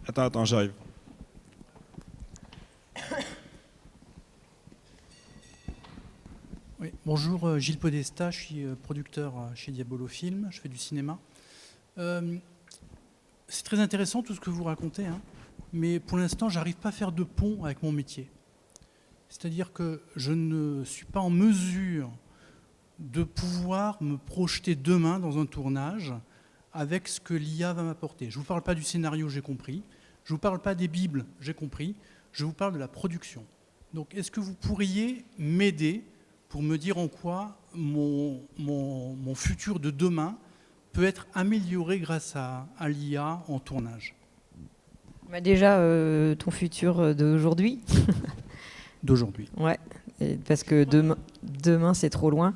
Attends, j'arrive. Oui, bonjour, Gilles Podesta, je suis producteur chez Diabolo Film, je fais du cinéma. C'est très intéressant tout ce que vous racontez, hein, mais pour l'instant, j'arrive pas à faire de pont avec mon métier. C'est-à-dire que je ne suis pas en mesure de pouvoir me projeter demain dans un tournage avec ce que l'IA va m'apporter. Je ne vous parle pas du scénario, j'ai compris. Je ne vous parle pas des bibles, j'ai compris. Je vous parle de la production. Donc, est-ce que vous pourriez m'aider pour me dire en quoi mon futur de demain peut être amélioré grâce à l'IA en tournage? Déjà, ton futur d'aujourd'hui. D'aujourd'hui. Ouais, parce que demain c'est trop loin.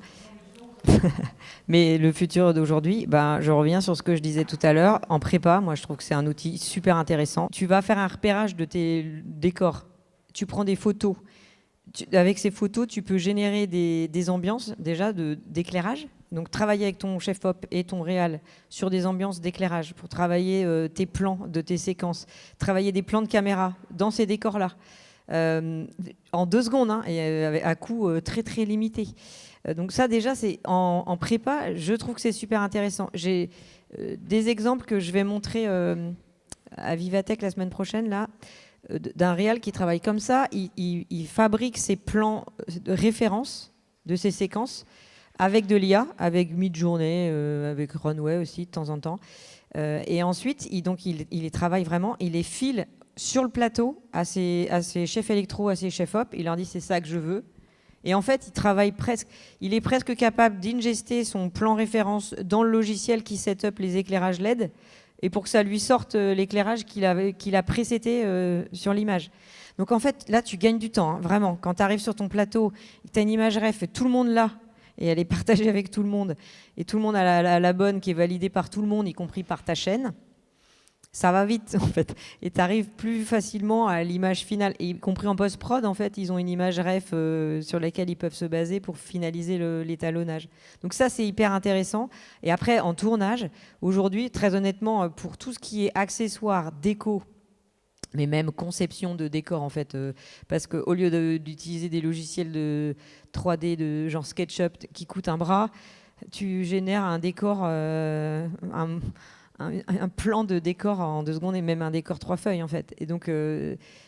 Mais le futur d'aujourd'hui, je reviens sur ce que je disais tout à l'heure. En prépa, moi je trouve que c'est un outil super intéressant. Tu vas faire un repérage de tes décors. Tu prends des photos. Avec ces photos, tu peux générer des ambiances déjà d'éclairage. Donc travailler avec ton chef-op et ton réal sur des ambiances d'éclairage pour travailler tes plans de tes séquences. Travailler des plans de caméra dans ces décors-là. En 2 secondes, hein, et à coût très très limité. Donc ça déjà, c'est en prépa, je trouve que c'est super intéressant. J'ai des exemples que je vais montrer à Vivatech la semaine prochaine, là, d'un réal qui travaille comme ça. Il fabrique ses plans de référence de ses séquences avec de l'IA, avec Midjourney, avec Runway aussi de temps en temps. Et ensuite, il les travaille vraiment, il les file sur le plateau à ses chefs électro, à ses chefs op. Il leur dit c'est ça que je veux. Et en fait, il est presque capable d'ingester son plan référence dans le logiciel qui set up les éclairages LED, et pour que ça lui sorte l'éclairage qu'il a préseté sur l'image. Donc en fait, là, tu gagnes du temps, hein, vraiment. Quand tu arrives sur ton plateau, tu as une image ref, et tout le monde là, et elle est partagée avec tout le monde, et tout le monde a la bonne qui est validée par tout le monde, y compris par ta chaîne. Ça va vite, en fait. Et tu arrives plus facilement à l'image finale. Et y compris en post-prod, en fait, ils ont une image ref sur laquelle ils peuvent se baser pour finaliser l'étalonnage. Donc ça, c'est hyper intéressant. Et après, en tournage, aujourd'hui, très honnêtement, pour tout ce qui est accessoires, déco, mais même conception de décor, en fait, parce qu'au lieu d'utiliser des logiciels de 3D de genre SketchUp qui coûtent un bras, tu génères un décor... un plan de décor en 2 secondes et même un décor 3 feuilles en fait. Et donc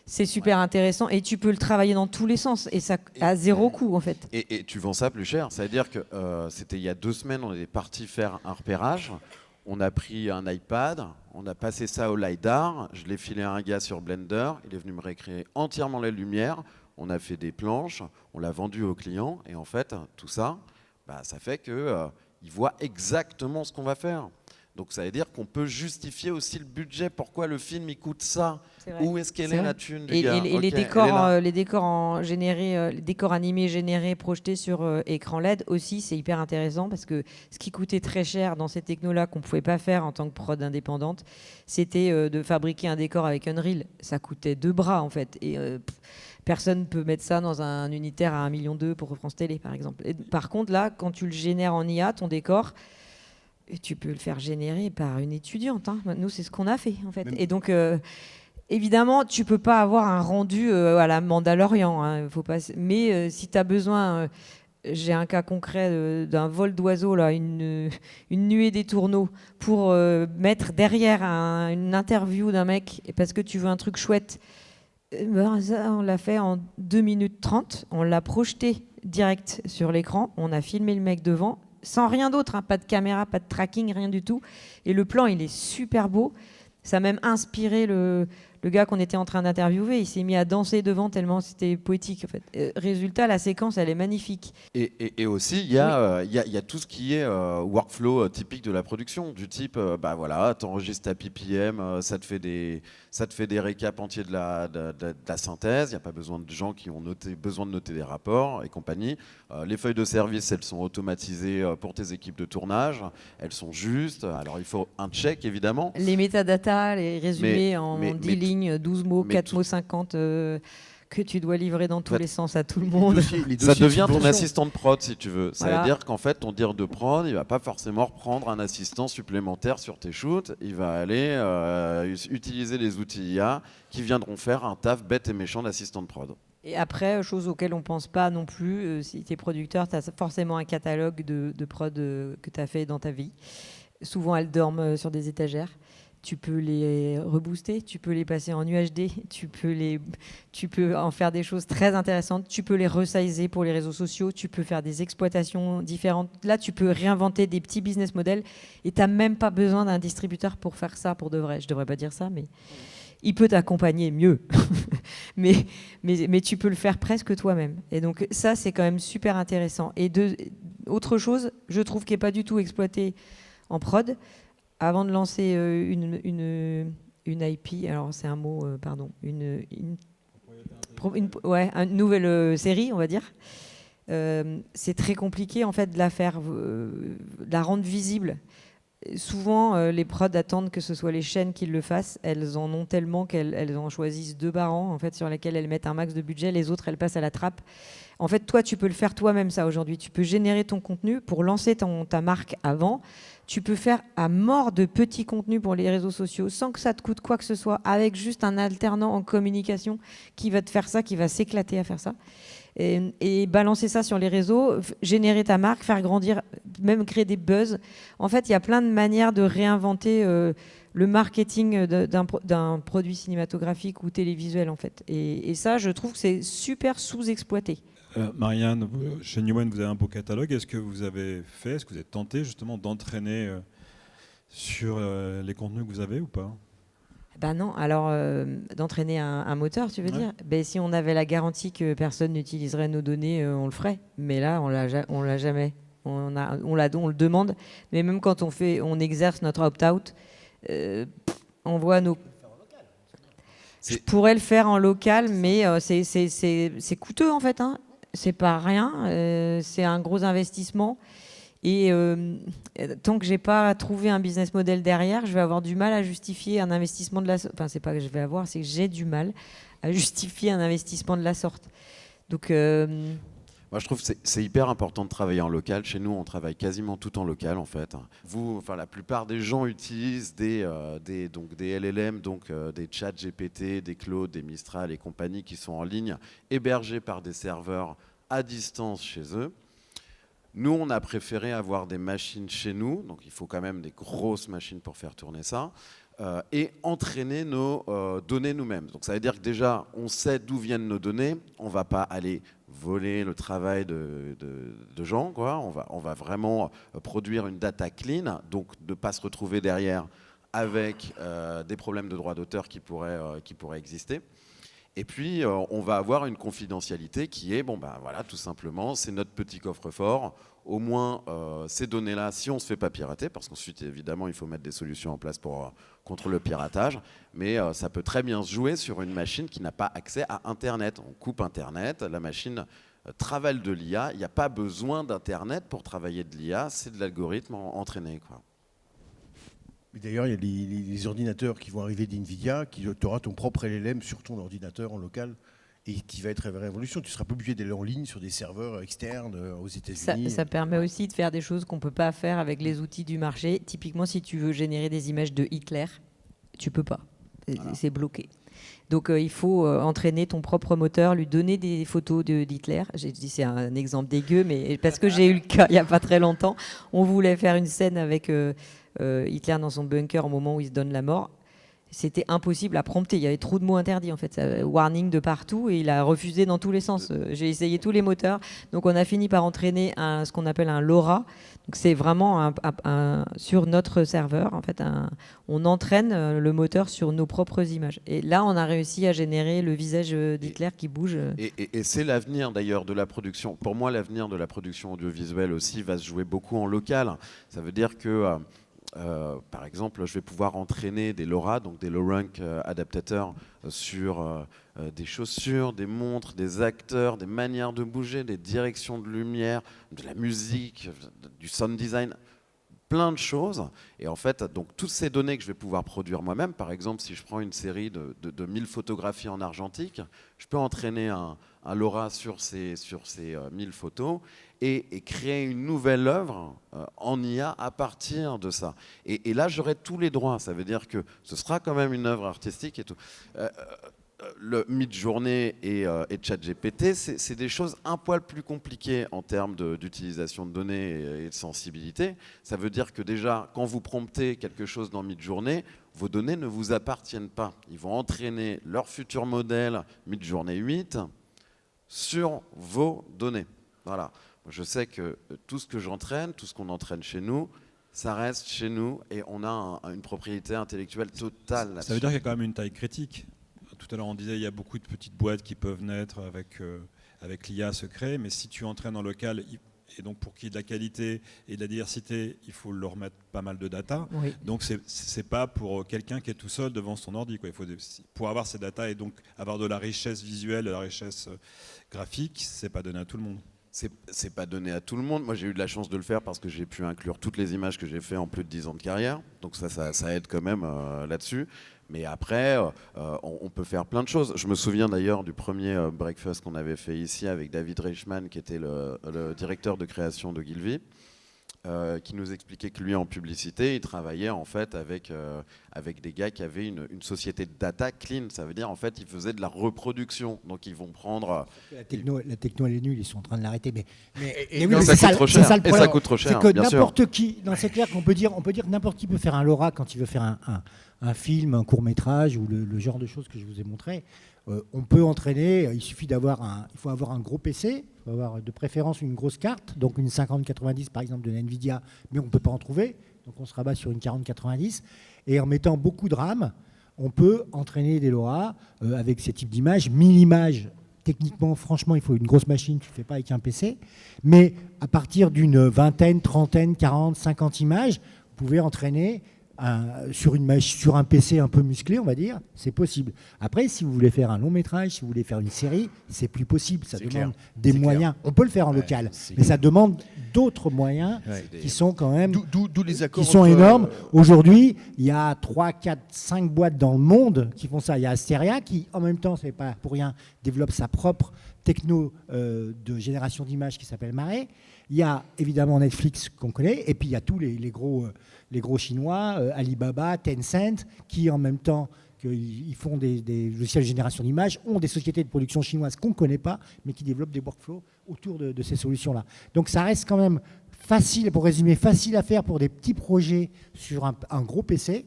c'est super intéressant et tu peux le travailler dans tous les sens et ça à 0 coût en fait. Et tu vends ça plus cher. C'est-à-dire que c'était il y a 2 semaines, on est parti faire un repérage. On a pris un iPad, on a passé ça au LiDAR. Je l'ai filé à un gars sur Blender. Il est venu me récréer entièrement la lumière. On a fait des planches, on l'a vendu au client. Et en fait, tout ça, ça fait qu'il voit exactement ce qu'on va faire. Donc ça veut dire qu'on peut justifier aussi le budget. Pourquoi le film il coûte ça? Où est-ce qu'elle est la thune du gars? Et Okay, les décors les décors animés générés, projetés sur écran LED aussi, c'est hyper intéressant parce que ce qui coûtait très cher dans ces technos-là qu'on ne pouvait pas faire en tant que prod indépendante, c'était de fabriquer un décor avec Unreal. Ça coûtait 2 bras en fait. Et personne ne peut mettre ça dans un unitaire à 1,2 million pour France Télé par exemple. Et, par contre là, quand tu le génères en IA, ton décor, et tu peux le faire générer par une étudiante. Hein. Nous, c'est ce qu'on a fait, en fait. Et donc, évidemment, tu peux pas avoir un rendu à la Mandalorian. Hein, faut pas... Mais si tu as besoin... j'ai un cas concret d'un vol d'oiseau, là, une nuée des tourneaux, pour mettre derrière une interview d'un mec, parce que tu veux un truc chouette. Ça, on l'a fait en 2 minutes 30. On l'a projeté direct sur l'écran. On a filmé le mec devant. Sans rien d'autre, hein, pas de caméra, pas de tracking, rien du tout. Et le plan, il est super beau. Ça a même inspiré le gars qu'on était en train d'interviewer. Il s'est mis à danser devant tellement c'était poétique. En fait. Résultat, la séquence, elle est magnifique. Et aussi, il y a tout ce qui est workflow typique de la production, du type, tu enregistres ta PPM, ça te fait des récaps entiers de la synthèse. Il n'y a pas besoin de gens qui ont besoin de noter des rapports et compagnie. Les feuilles de service, elles sont automatisées pour tes équipes de tournage. Elles sont justes. Alors, il faut un check, évidemment. Les métadatas, les résumés en 10 lignes, 12 mots, 4 mots 50, que tu dois livrer dans tous les sens à tout le monde. Ça devient ton assistant de prod, si tu veux. Ça Voilà. veut dire qu'en fait, ton dire de prod, il va pas forcément reprendre un assistant supplémentaire sur tes shoots. Il va aller utiliser les outils IA qui viendront faire un taf bête et méchant d'assistant de prod. Et après, chose auxquelles on ne pense pas non plus, si tu es producteur, tu as forcément un catalogue de prod que tu as fait dans ta vie. Souvent, elles dorment sur des étagères. Tu peux les rebooster, tu peux les passer en UHD, tu peux en faire des choses très intéressantes, tu peux les resizer pour les réseaux sociaux, tu peux faire des exploitations différentes. Là, tu peux réinventer des petits business models et tu n'as même pas besoin d'un distributeur pour faire ça pour de vrai. Je ne devrais pas dire ça, mais il peut t'accompagner mieux. mais tu peux le faire presque toi-même. Et donc ça, c'est quand même super intéressant. Et autre chose, je trouve, qui n'est pas du tout exploité en prod, avant de lancer une IP, alors c'est un mot, pardon, une nouvelle série, on va dire, c'est très compliqué en fait de la faire, de la rendre visible. Souvent, les prods attendent que ce soit les chaînes qui le fassent. Elles en ont tellement qu'elles en choisissent 2 par an, en fait, sur lesquelles elles mettent un max de budget. Les autres, elles passent à la trappe. En fait, toi, tu peux le faire toi-même, ça, aujourd'hui. Tu peux générer ton contenu pour lancer ta marque avant. Tu peux faire à mort de petits contenus pour les réseaux sociaux sans que ça te coûte quoi que ce soit, avec juste un alternant en communication qui va te faire ça, qui va s'éclater à faire ça. Et balancer ça sur les réseaux, générer ta marque, faire grandir, même créer des buzz. En fait, il y a plein de manières de réinventer le marketing d'un produit cinématographique ou télévisuel, en fait. Et ça, je trouve que c'est super sous-exploité. Marianne, chez Newman, vous avez un beau catalogue. Est-ce que vous avez tenté justement d'entraîner sur les contenus que vous avez ou pas? Ben non, alors d'entraîner un moteur, tu veux dire? Ben, si on avait la garantie que personne n'utiliserait nos données, on le ferait. Mais là, on l'a jamais. On le demande. Mais même quand on exerce notre opt-out, on voit nos... Je pourrais le faire en local, mais c'est coûteux en fait. Hein. C'est pas rien. C'est un gros investissement. Et tant que j'ai pas trouvé un business model derrière, je vais avoir du mal à justifier un investissement de la sorte. Enfin, c'est pas que je vais avoir, c'est que j'ai du mal à justifier un investissement de la sorte. Donc, moi, je trouve que c'est hyper important de travailler en local. Chez nous, on travaille quasiment tout en local, en fait. La plupart des gens utilisent des LLM, donc des chats GPT, des Claude, des Mistral et compagnie qui sont en ligne, hébergés par des serveurs à distance chez eux. Nous, on a préféré avoir des machines chez nous, donc il faut quand même des grosses machines pour faire tourner ça, et entraîner nos données nous-mêmes. Donc ça veut dire que déjà, on sait d'où viennent nos données, on ne va pas aller voler le travail de gens, quoi. On va vraiment produire une data clean, donc ne pas se retrouver derrière avec des problèmes de droit d'auteur qui pourraient exister. Et puis, on va avoir une confidentialité qui est, voilà, tout simplement, c'est notre petit coffre-fort. Au moins, ces données-là, si on ne se fait pas pirater, parce qu'ensuite, évidemment, il faut mettre des solutions en place contre le piratage, mais ça peut très bien se jouer sur une machine qui n'a pas accès à Internet. On coupe Internet, la machine travaille de l'IA, il n'y a pas besoin d'Internet pour travailler de l'IA, c'est de l'algorithme entraîné, quoi. D'ailleurs, il y a les ordinateurs qui vont arriver d'NVIDIA, tu auras ton propre LLM sur ton ordinateur en local et qui va être une révolution. Tu ne seras pas obligé d'aller en ligne sur des serveurs externes aux États-Unis. Ça permet aussi de faire des choses qu'on ne peut pas faire avec les outils du marché. Typiquement, si tu veux générer des images de Hitler, tu ne peux pas. C'est bloqué. Donc il faut entraîner ton propre moteur, lui donner des photos d'Hitler. J'ai dit c'est un exemple dégueu, mais parce que j'ai eu le cas il n'y a pas très longtemps. On voulait faire une scène avec Hitler dans son bunker au moment où il se donne la mort. C'était impossible à prompter. Il y avait trop de mots interdits en fait. Warning de partout et il a refusé dans tous les sens. J'ai essayé tous les moteurs. Donc on a fini par entraîner ce qu'on appelle un LoRa. Donc c'est vraiment sur notre serveur. En fait, on entraîne le moteur sur nos propres images. Et là, on a réussi à générer le visage d'Hitler qui bouge. Et c'est l'avenir d'ailleurs de la production. Pour moi, l'avenir de la production audiovisuelle aussi va se jouer beaucoup en local. Ça veut dire que par exemple, je vais pouvoir entraîner des LoRa, donc des low rank adaptateurs sur des chaussures, des montres, des acteurs, des manières de bouger, des directions de lumière, de la musique, du sound design, plein de choses. Et en fait, donc toutes ces données que je vais pouvoir produire moi-même, par exemple, si je prends une série de 1000 photographies en argentique, je peux entraîner un LoRa sur ces 1000 photos et créer une nouvelle œuvre en IA à partir de ça. Et là, j'aurai tous les droits. Ça veut dire que ce sera quand même une œuvre artistique et tout. Le Midjourney et ChatGPT, c'est des choses un poil plus compliquées en termes d'utilisation de données et de sensibilité. Ça veut dire que déjà, quand vous promptez quelque chose dans Midjourney, vos données ne vous appartiennent pas. Ils vont entraîner leur futur modèle Midjourney 8 sur vos données. Voilà. Je sais que tout ce que j'entraîne, tout ce qu'on entraîne chez nous, ça reste chez nous et on a une propriété intellectuelle totale là-dessus. Ça veut dire qu'il y a quand même une taille critique. Tout à l'heure, on disait qu'il y a beaucoup de petites boîtes qui peuvent naître avec l'IA se créer, mais si tu entraînes en local, et donc pour qu'il y ait de la qualité et de la diversité, il faut leur mettre pas mal de data. Oui. Donc c'est pas pour quelqu'un qui est tout seul devant son ordi, quoi. Pour avoir ces data et donc avoir de la richesse visuelle, de la richesse graphique, c'est pas donné à tout le monde. C'est pas donné à tout le monde. Moi, j'ai eu de la chance de le faire parce que j'ai pu inclure toutes les images que j'ai fait en plus de 10 ans de carrière. Donc ça aide quand même là-dessus. Mais après, on peut faire plein de choses. Je me souviens d'ailleurs du premier breakfast qu'on avait fait ici avec David Reichmann, qui était le directeur de création de Gilvy, qui nous expliquait que lui, en publicité, il travaillait en fait avec des gars qui avaient une société de data clean. Ça veut dire, en fait, ils faisaient de la reproduction. Donc, ils vont prendre... La techno, elle est nulle, ils sont en train de l'arrêter. Mais non, ça coûte trop cher. Et ça coûte trop cher, c'est que bien sûr. n'importe qui, c'est clair qu'on peut dire que n'importe qui peut faire un LoRa quand il veut faire un film, un court-métrage ou le genre de choses que je vous ai montré. On peut entraîner, il suffit il faut avoir un gros PC, il faut avoir de préférence une grosse carte, donc une 5090 par exemple de Nvidia, mais on ne peut pas en trouver, donc on se rabat sur une 4090, et en mettant beaucoup de RAM, on peut entraîner des LoRa avec ces types d'images, 1000 images. Techniquement, franchement, il faut une grosse machine, tu ne le fais pas avec un PC, mais à partir d'une vingtaine, trentaine, 40, 50 images, vous pouvez entraîner sur un PC un peu musclé, on va dire, c'est possible. Après, si vous voulez faire un long métrage, si vous voulez faire une série, c'est plus possible. Ça demande des moyens. On peut le faire en local, mais ça demande d'autres moyens qui sont quand même d'où les accords qui sont énormes. Aujourd'hui, il y a 3, 4, 5 boîtes dans le monde qui font ça. Il y a Asteria qui, en même temps, c'est pas pour rien, développe sa propre techno de génération d'images qui s'appelle Marais. Il y a évidemment Netflix qu'on connaît, et puis il y a tous les gros chinois, Alibaba, Tencent, qui en même temps qu'ils font des logiciels de génération d'images, ont des sociétés de production chinoises qu'on ne connaît pas, mais qui développent des workflows autour de ces solutions-là. Donc ça reste quand même facile, pour résumer, facile à faire pour des petits projets sur un gros PC,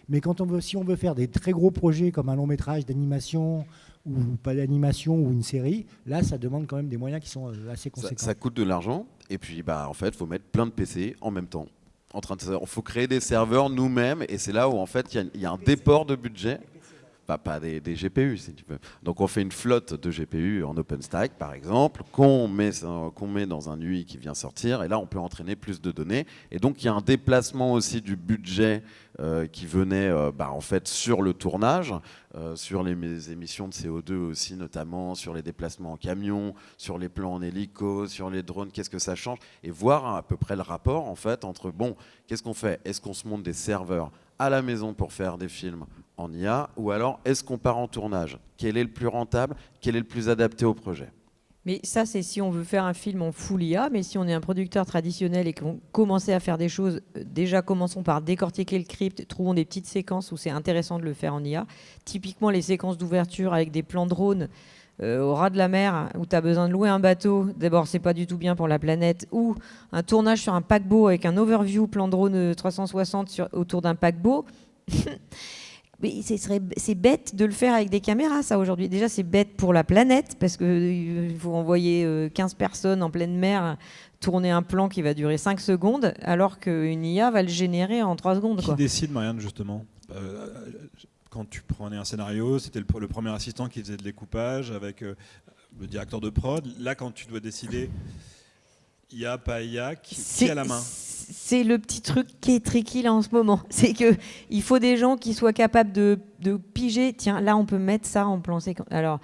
mais si on veut faire des très gros projets comme un long métrage d'animation ou pas d'animation ou une série, là ça demande quand même des moyens qui sont assez conséquents. Ça coûte de l'argent et puis en fait il faut mettre plein de PC en même temps. Il faut créer des serveurs nous-mêmes et c'est là où en fait il y a un déport de budget. Pas des GPU si tu veux. Donc on fait une flotte de GPU en OpenStack par exemple, qu'on met dans un UI qui vient sortir et là on peut entraîner plus de données. Et donc il y a un déplacement aussi du budget qui venait en fait sur le tournage, sur les émissions de CO2 aussi notamment, sur les déplacements en camion, sur les plans en hélico, sur les drones, qu'est-ce que ça change et voir à peu près le rapport en fait entre qu'est-ce qu'on fait? Est-ce qu'on se monte des serveurs à la maison pour faire des films en IA ou alors est-ce qu'on part en tournage? Quel est le plus rentable? Quel est le plus adapté au projet? Mais ça, c'est si on veut faire un film en full IA, mais si on est un producteur traditionnel et qu'on commençait à faire des choses, déjà commençons par décortiquer le script, trouvons des petites séquences où c'est intéressant de le faire en IA. Typiquement les séquences d'ouverture avec des plans drone au ras de la mer où tu as besoin de louer un bateau, d'abord c'est pas du tout bien pour la planète, ou un tournage sur un paquebot avec un overview plan drone 360 autour d'un paquebot. Mais c'est bête de le faire avec des caméras, ça, aujourd'hui. Déjà, c'est bête pour la planète, parce qu'il faut envoyer 15 personnes en pleine mer tourner un plan qui va durer 5 secondes, alors qu'une IA va le générer en 3 secondes. Qui décide, Marianne, justement quand tu prenais un scénario, c'était le premier assistant qui faisait de découpage avec le directeur de prod. Là, quand tu dois décider IA, pas IA, qui a la main? C'est le petit truc qui est tricky là en ce moment. C'est qu'il faut des gens qui soient capables de piger. Tiens, là, on peut mettre ça en plan séquence. Alors,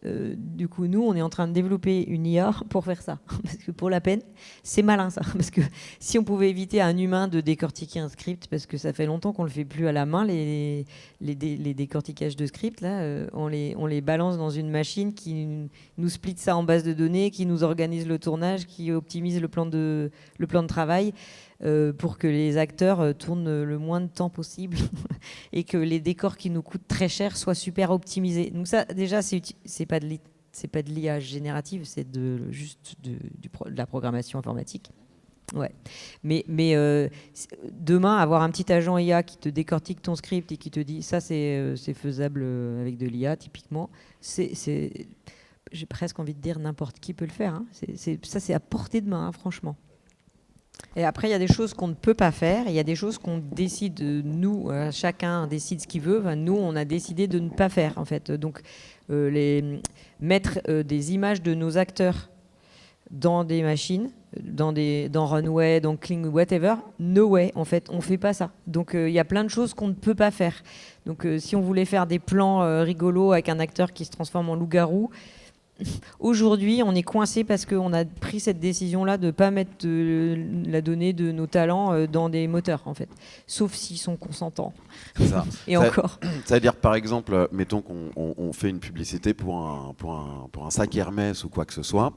du coup, nous, on est en train de développer une IA pour faire ça. Parce que pour la peine, c'est malin ça. Parce que si on pouvait éviter à un humain de décortiquer un script, parce que ça fait longtemps qu'on ne le fait plus à la main, les décortiquages de script, là, on les balance dans une machine qui nous split ça en base de données, qui nous organise le tournage, qui optimise le plan de travail. Pour que les acteurs tournent le moins de temps possible et que les décors qui nous coûtent très cher soient super optimisés. Donc ça, déjà, c'est pas de l'IA générative, c'est juste de la programmation informatique. Ouais. Mais demain, avoir un petit agent IA qui te décortique ton script et qui te dit ça, c'est faisable avec de l'IA, typiquement, j'ai presque envie de dire n'importe qui peut le faire. Hein. Ça, c'est à portée de main, hein, franchement. Et après, il y a des choses qu'on ne peut pas faire. Il y a des choses qu'on décide, nous, chacun décide ce qu'il veut. Enfin, nous, on a décidé de ne pas faire, en fait. Donc, mettre des images de nos acteurs dans des machines, dans Runway, dans Kling, whatever, no way, en fait, on ne fait pas ça. Donc, il y a plein de choses qu'on ne peut pas faire. Donc, si on voulait faire des plans rigolos avec un acteur qui se transforme en loup-garou, aujourd'hui, on est coincé parce qu'on a pris cette décision-là de ne pas mettre la donnée de nos talents dans des moteurs, en fait. Sauf s'ils sont consentants. Ça. Et encore. Ça veut dire, par exemple, mettons qu'on fait une publicité pour un sac Hermès ou quoi que ce soit,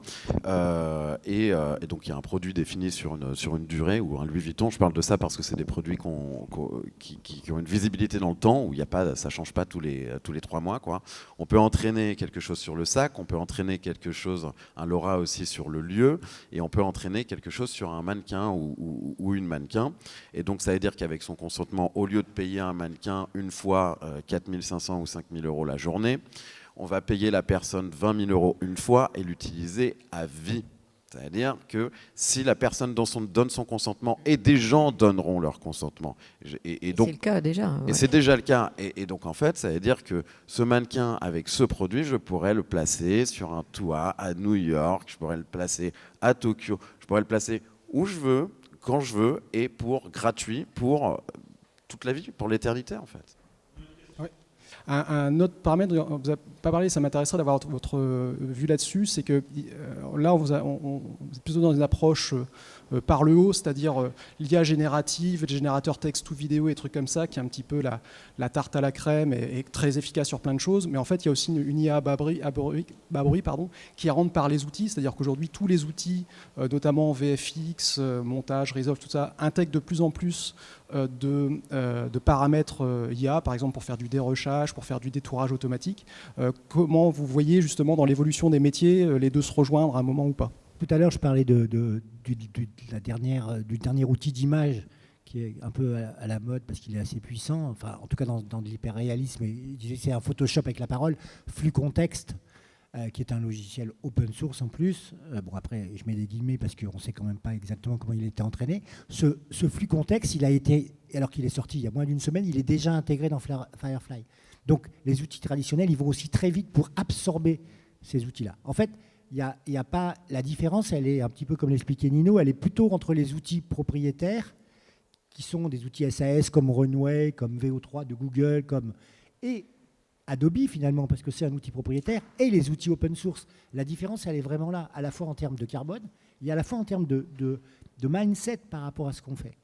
et donc il y a un produit défini sur une durée, ou un Louis Vuitton. Je parle de ça parce que c'est des produits qui ont une visibilité dans le temps, où ça ne change pas tous les 3 mois, quoi. On peut entraîner quelque chose sur le sac, on peut entraîner quelque chose, un LoRa aussi sur le lieu, et on peut entraîner quelque chose sur un mannequin ou une mannequin. Et donc ça veut dire qu'avec son consentement, au lieu de payer un mannequin une fois 4 500 ou 5 000 euros la journée, on va payer la personne 20 000 euros une fois et l'utiliser à vie. C'est-à-dire que si la personne donne son consentement, et des gens donneront leur consentement. Et donc, c'est le cas déjà. Ouais. Et c'est déjà le cas. Et donc en fait, ça veut dire que ce mannequin avec ce produit, je pourrais le placer sur un toit à New York, je pourrais le placer à Tokyo, je pourrais le placer où je veux, quand je veux, et pour gratuit, pour toute la vie, pour l'éternité en fait. Un autre paramètre, on vous a pas parlé, ça m'intéresserait d'avoir votre vue là-dessus, c'est que là, on est plutôt dans une approche par le haut, c'est-à-dire l'IA générative, les générateurs texte ou vidéo et trucs comme ça, qui est un petit peu la tarte à la crème et très efficace sur plein de choses. Mais en fait, il y a aussi une IA bas bruit, qui rentre par les outils, c'est-à-dire qu'aujourd'hui, tous les outils, notamment VFX, montage, Resolve, tout ça, intègrent de plus en plus de paramètres IA, par exemple pour faire du dérushage, pour faire du détourage automatique. Comment vous voyez justement dans l'évolution des métiers les deux se rejoindre à un moment ou pas? Tout à l'heure, je parlais du dernier outil d'image qui est un peu à la mode parce qu'il est assez puissant, enfin, en tout cas dans de l'hyperréalisme. Il disait que c'est un Photoshop avec la parole, Flux Context, qui est un logiciel open source en plus. Bon, après, je mets des guillemets parce qu'on ne sait quand même pas exactement comment il a été entraîné. Ce Flux Context, il a été, alors qu'il est sorti il y a moins d'une semaine, il est déjà intégré dans Firefly. Donc, les outils traditionnels, ils vont aussi très vite pour absorber ces outils-là. En fait, il y a pas, la différence, elle est un petit peu comme l'expliquait Nino, elle est plutôt entre les outils propriétaires, qui sont des outils SAS comme Runway, comme VO3 de Google, et Adobe finalement, parce que c'est un outil propriétaire, et les outils open source. La différence, elle est vraiment là, à la fois en termes de carbone, et à la fois en termes de mindset par rapport à ce qu'on fait.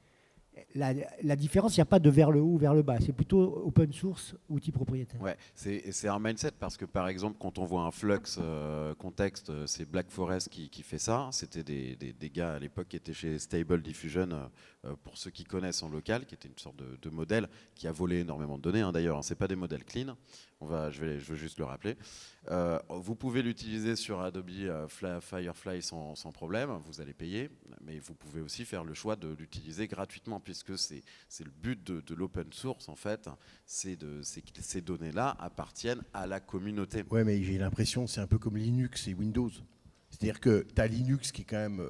La différence, il n'y a pas de vers le haut ou vers le bas, c'est plutôt open source, outil propriétaire. Ouais, c'est un mindset parce que par exemple, quand on voit un Flux contexte, c'est Black Forest qui fait ça. C'était des gars à l'époque qui étaient chez Stable Diffusion, pour ceux qui connaissent en local, qui était une sorte de modèle qui a volé énormément de données. D'ailleurs, hein, c'est pas des modèles clean. Je veux juste le rappeler. Vous pouvez l'utiliser sur Adobe Firefly sans problème, vous allez payer, mais vous pouvez aussi faire le choix de l'utiliser gratuitement, puisque c'est le but de l'open source, en fait, c'est que ces données-là appartiennent à la communauté. Ouais, mais j'ai l'impression c'est un peu comme Linux et Windows. C'est-à-dire que tu as Linux qui est quand même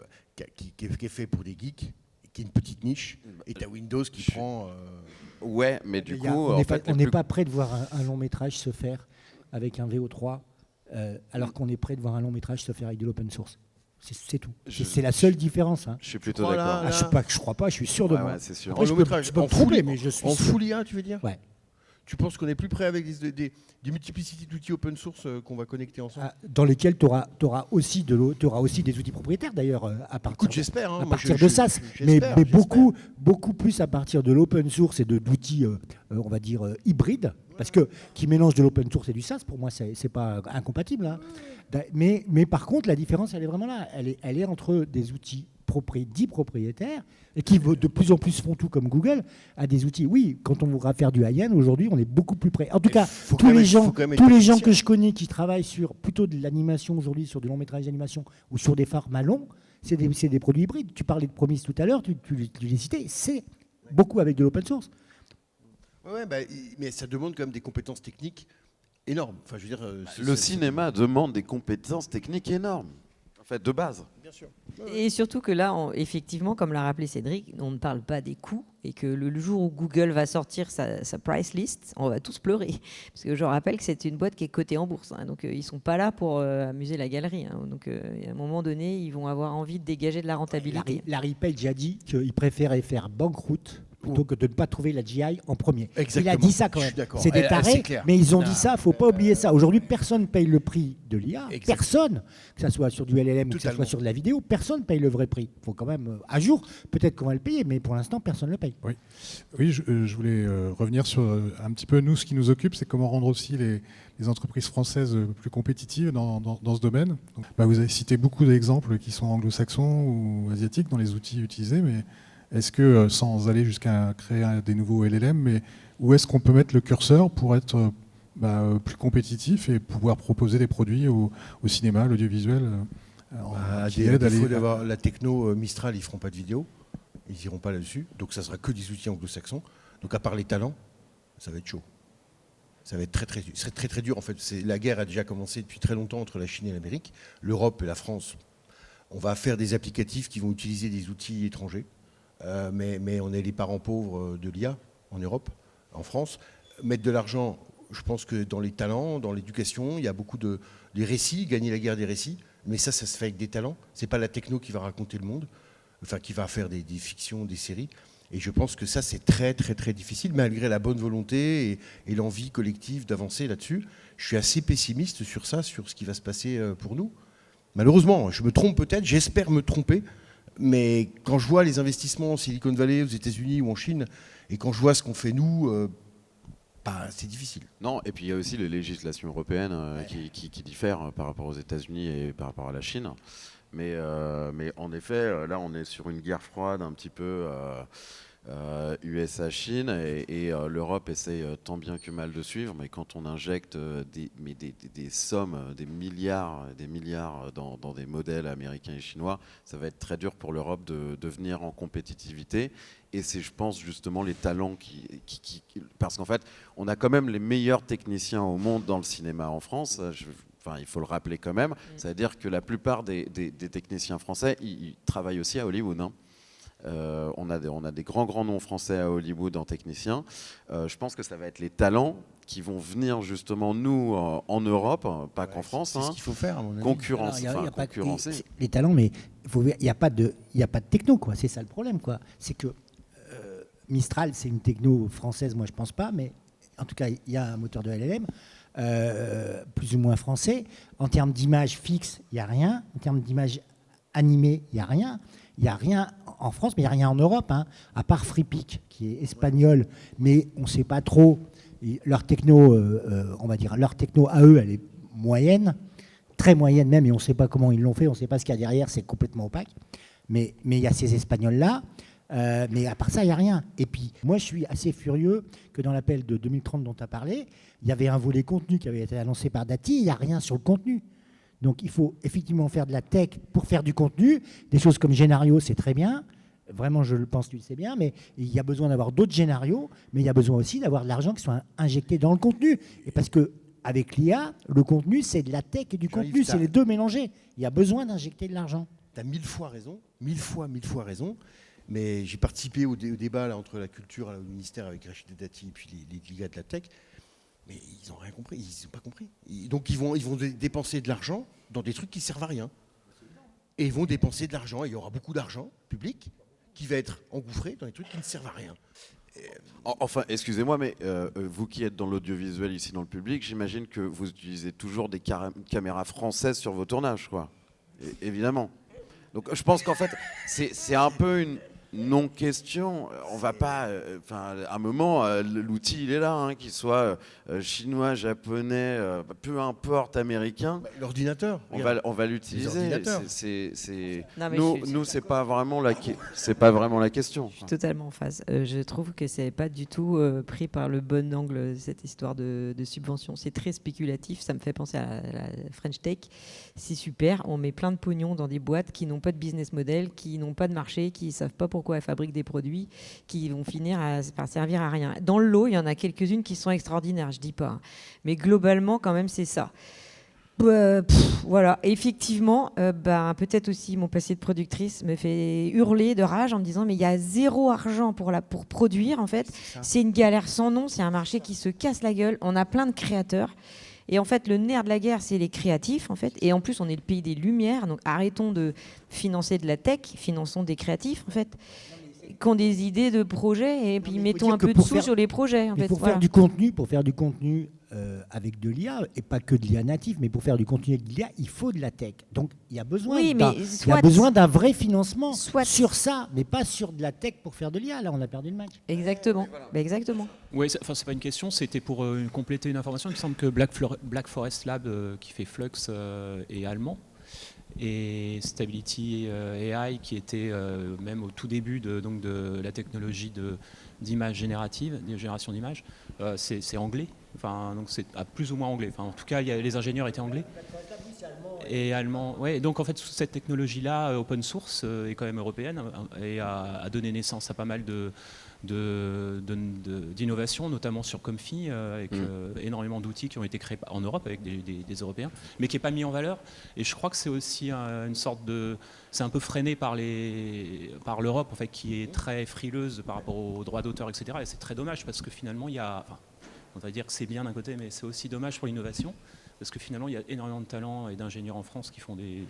qui est fait pour des geeks, qui est une petite niche, et tu as Windows qui prend... Ouais, mais du coup... On n'est pas prêt de voir un long métrage se faire avec un VO3, alors qu'on est prêt de voir un long métrage se faire avec de l'open source. C'est tout. C'est la seule différence. Hein. Je suis plutôt d'accord. Je crois pas, je suis sûr de moi. Ouais, c'est sûr. Après, je peux me tromper, mais je suis en sûr. full IA, tu veux dire? Ouais. Tu penses qu'on est plus près avec des multiplicités d'outils open source qu'on va connecter ensemble? Dans lesquels tu auras aussi des outils propriétaires d'ailleurs à partir, j'espère, hein. à partir de SaaS, mais beaucoup plus à partir de l'open source et d'outils, on va dire, hybrides, parce que qui mélangent de l'open source et du SaaS, pour moi, c'est pas incompatible. Hein. Mais par contre, la différence, elle est vraiment là. Elle est entre des outils dits propriétaires et qui de plus en plus font tout comme Google, à des outils. Oui, quand on voudra faire du high-end, aujourd'hui, on est beaucoup plus près. En tout cas, tous les gens que je connais qui travaillent sur plutôt de l'animation aujourd'hui, sur du long métrage d'animation ou sur des formats longs, c'est des produits hybrides. Tu parlais de Promise tout à l'heure, tu les citais, c'est beaucoup avec de l'open source. Ouais, mais ça demande quand même des compétences techniques énormes. Enfin, je veux dire, le cinéma demande des compétences techniques énormes, en fait, de base. Bien sûr. Et surtout que là, effectivement, comme l'a rappelé Cédric, on ne parle pas des coûts et que le jour où Google va sortir sa price list, on va tous pleurer. Parce que je rappelle que c'est une boîte qui est cotée en bourse. Hein, donc, ils ne sont pas là pour amuser la galerie. Hein, donc, à un moment donné, ils vont avoir envie de dégager de la rentabilité. Larry Page a dit qu'il préférait faire banqueroute plutôt que de ne pas trouver la GI en premier. Exactement. Il a dit ça quand même. C'est des tarés, c'est clair. mais ils ont dit ça, il ne faut pas oublier ça. Aujourd'hui, personne ne paye le prix de l'IA. Personne, que ce soit sur du LLM ou que ce soit sur de la vidéo, personne ne paye le vrai prix. Il faut quand même, à jour, peut-être qu'on va le payer, mais pour l'instant, personne ne le paye. Oui, je voulais revenir sur un petit peu, nous, ce qui nous occupe, c'est comment rendre aussi les entreprises françaises plus compétitives dans ce domaine. Donc, vous avez cité beaucoup d'exemples qui sont anglo-saxons ou asiatiques dans les outils utilisés, mais est-ce que, sans aller jusqu'à créer des nouveaux LLM, mais où est-ce qu'on peut mettre le curseur pour être plus compétitif et pouvoir proposer des produits au cinéma, à l'audiovisuel à défaut d'avoir la techno Mistral, ils ne feront pas de vidéo, ils n'iront pas là-dessus, donc ça sera que des outils anglo-saxons. Donc à part les talents, ça va être chaud. Ça va être très très dur en fait. La guerre a déjà commencé depuis très longtemps entre la Chine et l'Amérique, l'Europe et la France. On va faire des applicatifs qui vont utiliser des outils étrangers. Mais on est les parents pauvres de l'IA en Europe, en France. Mettre de l'argent, je pense que dans les talents, dans l'éducation, il y a beaucoup de récits, gagner la guerre des récits, mais ça se fait avec des talents. C'est pas la techno qui va raconter le monde, enfin qui va faire des fictions, des séries. Et je pense que ça, c'est très très très difficile, malgré la bonne volonté et l'envie collective d'avancer là-dessus. Je suis assez pessimiste sur ça, sur ce qui va se passer pour nous. Malheureusement, je me trompe peut-être, j'espère me tromper. Mais quand je vois les investissements en Silicon Valley, aux États-Unis ou en Chine, et quand je vois ce qu'on fait nous, c'est difficile. Non, et puis il y a aussi les législations européennes qui diffèrent par rapport aux États-Unis et par rapport à la Chine. Mais en effet, là, on est sur une guerre froide un petit peu USA-Chine, et l'Europe essaye tant bien que mal de suivre, mais quand on injecte des sommes, des milliards dans des modèles américains et chinois, ça va être très dur pour l'Europe de venir en compétitivité. Et c'est, je pense, justement les talents parce qu'en fait, on a quand même les meilleurs techniciens au monde dans le cinéma en France. Enfin, il faut le rappeler quand même. Ça veut dire que la plupart des techniciens français, ils travaillent aussi à Hollywood, hein. On a des grands noms français à Hollywood en techniciens. Je pense que ça va être les talents qui vont venir justement nous en Europe, pas qu'en France. C'est ce qu'il faut faire, à mon avis. Alors, Concurrencer. les talents, mais il n'y a pas de techno, quoi. C'est ça le problème, quoi. C'est que Mistral, c'est une techno française, moi je pense pas, mais en tout cas il y a un moteur de LLM. Plus ou moins français. En termes d'image fixe, il n'y a rien. En termes d'image animée, il n'y a rien. Il n'y a rien en France, mais il n'y a rien en Europe, hein, à part FreePic, qui est espagnol, mais on ne sait pas trop. Leur techno, on va dire, leur techno à eux, elle est moyenne, très moyenne même, et on ne sait pas comment ils l'ont fait, on ne sait pas ce qu'il y a derrière, c'est complètement opaque. Mais il y a ces Espagnols-là. Mais à part ça, il n'y a rien. Et puis, moi, je suis assez furieux que dans l'appel de 2030 dont tu as parlé, il y avait un volet contenu qui avait été annoncé par Dati, il n'y a rien sur le contenu. Donc, il faut effectivement faire de la tech pour faire du contenu. Des choses comme Génario, c'est très bien. Vraiment, je le pense, tu le sais bien. Mais il y a besoin d'avoir d'autres Génarios, mais il y a besoin aussi d'avoir de l'argent qui soit injecté dans le contenu. Et parce qu'avec l'IA, le contenu, c'est de la tech et du contenu. C'est les deux mélangés. Il y a besoin d'injecter de l'argent. Tu as 1000 fois raison. 1000 fois raison. Mais j'ai participé au débat là, entre la culture et le ministère avec Rachid Dati et puis les gars de la tech. Mais ils n'ont rien compris, ils n'ont pas compris. Donc ils vont dépenser de l'argent dans des trucs qui ne servent à rien. Et ils vont dépenser de l'argent, et il y aura beaucoup d'argent public qui va être engouffré dans des trucs qui ne servent à rien. Enfin, excusez-moi, mais vous qui êtes dans l'audiovisuel ici dans le public, j'imagine que vous utilisez toujours des caméras françaises sur vos tournages, quoi. Évidemment. Donc je pense qu'en fait, c'est un peu une non-question. On va pas... à un moment, l'outil, il est là, hein, qu'il soit chinois, japonais, peu importe, américain. L'ordinateur. On va l'utiliser. Nous, c'est pas vraiment la question. Je suis totalement en phase. Je trouve que c'est pas du tout pris par le bon angle, cette histoire de subvention. C'est très spéculatif. Ça me fait penser à la French Tech. C'est super. On met plein de pognon dans des boîtes qui n'ont pas de business model, qui n'ont pas de marché, qui ne savent pas pourquoi elles fabriquent des produits, qui vont finir par servir à rien. Dans le lot, il y en a quelques-unes qui sont extraordinaires, je dis pas. Mais globalement, quand même, c'est ça. Voilà, effectivement, peut-être aussi mon passé de productrice me fait hurler de rage en me disant mais il y a zéro argent pour produire, en fait. C'est une galère sans nom, c'est un marché qui se casse la gueule. On a plein de créateurs. Et en fait, le nerf de la guerre, c'est les créatifs, en fait. Et en plus, on est le pays des Lumières, donc arrêtons de financer de la tech, finançons des créatifs, en fait, qui ont des idées de projets, et puis mettons un peu de sous sur les projets. En fait, pour faire du contenu avec de l'IA, et pas que de l'IA native, mais pour faire du contenu avec de l'IA, il faut de la tech. Donc, il y a besoin d'un vrai financement sur ça, mais pas sur de la tech pour faire de l'IA. Là, on a perdu le match. Exactement. Exactement. Oui, c'est pas une question, c'était pour compléter une information. Il me semble que Black Forest Lab, qui fait Flux, est allemand. Et Stability AI, qui était même au tout début de la technologie d'image générative, de génération d'images, c'est anglais. Enfin, donc c'est plus ou moins anglais. Enfin, en tout cas, les ingénieurs étaient anglais. Et allemand. Ouais, donc en fait, cette technologie-là, open source, est quand même européenne et a donné naissance à pas mal d'innovations, notamment sur Comfy, avec énormément d'outils qui ont été créés en Europe avec des Européens, mais qui n'est pas mis en valeur. Et je crois que c'est aussi une sorte de... C'est un peu freiné par l'Europe, en fait, qui est très frileuse par rapport aux droits d'auteur, etc. Et c'est très dommage, parce que finalement, il y a... Enfin, on va dire que c'est bien d'un côté, mais c'est aussi dommage pour l'innovation, parce que finalement, il y a énormément de talents et d'ingénieurs en France qui font des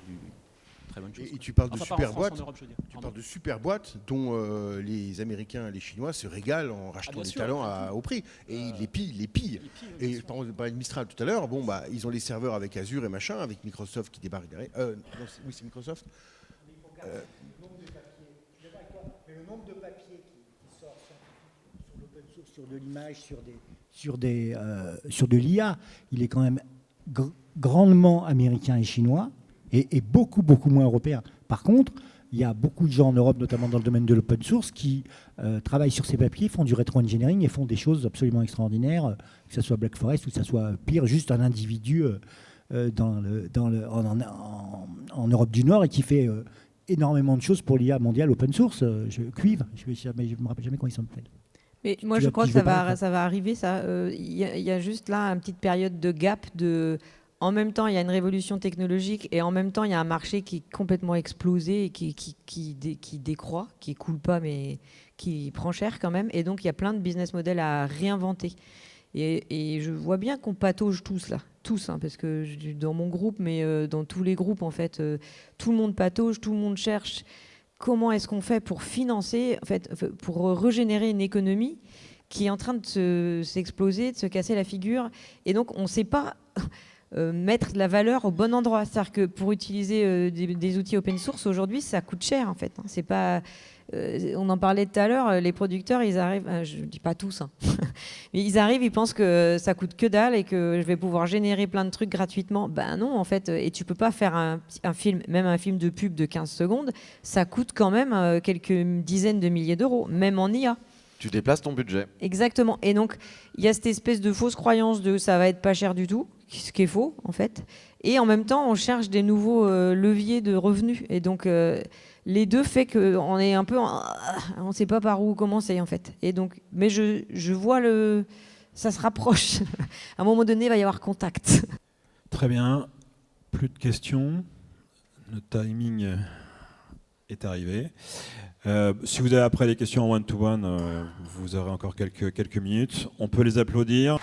très bonnes choses. Et tu parles de super France, boîtes, en Europe, je veux dire. tu parles de super boîtes dont les Américains et les Chinois se régalent en rachetant des talents au prix. Et ils les pillent. Et par exemple, on parlait de Mistral tout à l'heure, ils ont les serveurs avec Azure et machin, avec Microsoft qui débarque derrière. Oui, c'est Microsoft. Le nombre de papiers qui sort sur l'open source, sur de l'image, sur de l'IA, il est quand même grandement américain et chinois, et beaucoup moins européen. Par contre, il y a beaucoup de gens en Europe, notamment dans le domaine de l'open source, qui travaillent sur ces papiers, font du rétro-engineering et font des choses absolument extraordinaires, que ce soit Black Forest ou que ce soit pire, juste un individu en Europe du Nord et qui fait énormément de choses pour l'IA mondiale open source. Cuivre, je ne me rappelle jamais comment il s'appelle. Mais moi, je crois que ça va arriver. Il y a juste là une petite période de gap. En même temps, il y a une révolution technologique et en même temps, il y a un marché qui est complètement explosé et qui décroît, qui ne coule pas, mais qui prend cher quand même. Et donc, il y a plein de business models à réinventer. Et je vois bien qu'on patauge tous là. Tous, hein, parce que dans mon groupe, mais dans tous les groupes, en fait, tout le monde patauge, tout le monde cherche. Comment est-ce qu'on fait pour financer, en fait, pour régénérer une économie qui est en train de s'exploser, de se casser la figure. Et donc, on ne sait pas mettre de la valeur au bon endroit. C'est-à-dire que pour utiliser des outils open source, aujourd'hui, ça coûte cher, en fait. C'est pas... on en parlait tout à l'heure, les producteurs, ils arrivent, je ne dis pas tous, hein, mais ils arrivent, ils pensent que ça coûte que dalle et que je vais pouvoir générer plein de trucs gratuitement. Ben non, en fait, et tu peux pas faire un film, même un film de pub de 15 secondes, ça coûte quand même quelques dizaines de milliers d'euros, même en IA. Tu déplaces ton budget. Exactement. Et donc, il y a cette espèce de fausse croyance de ça va être pas cher du tout, ce qui est faux, en fait. Et en même temps, on cherche des nouveaux leviers de revenus. Et donc... les deux fait qu'on est un peu, on ne sait pas par où commencer en fait. Et donc, mais je vois ça se rapproche. À un moment donné, il va y avoir contact. Très bien. Plus de questions. Le timing est arrivé. Si vous avez après les questions en one-to-one, vous aurez encore quelques minutes. On peut les applaudir.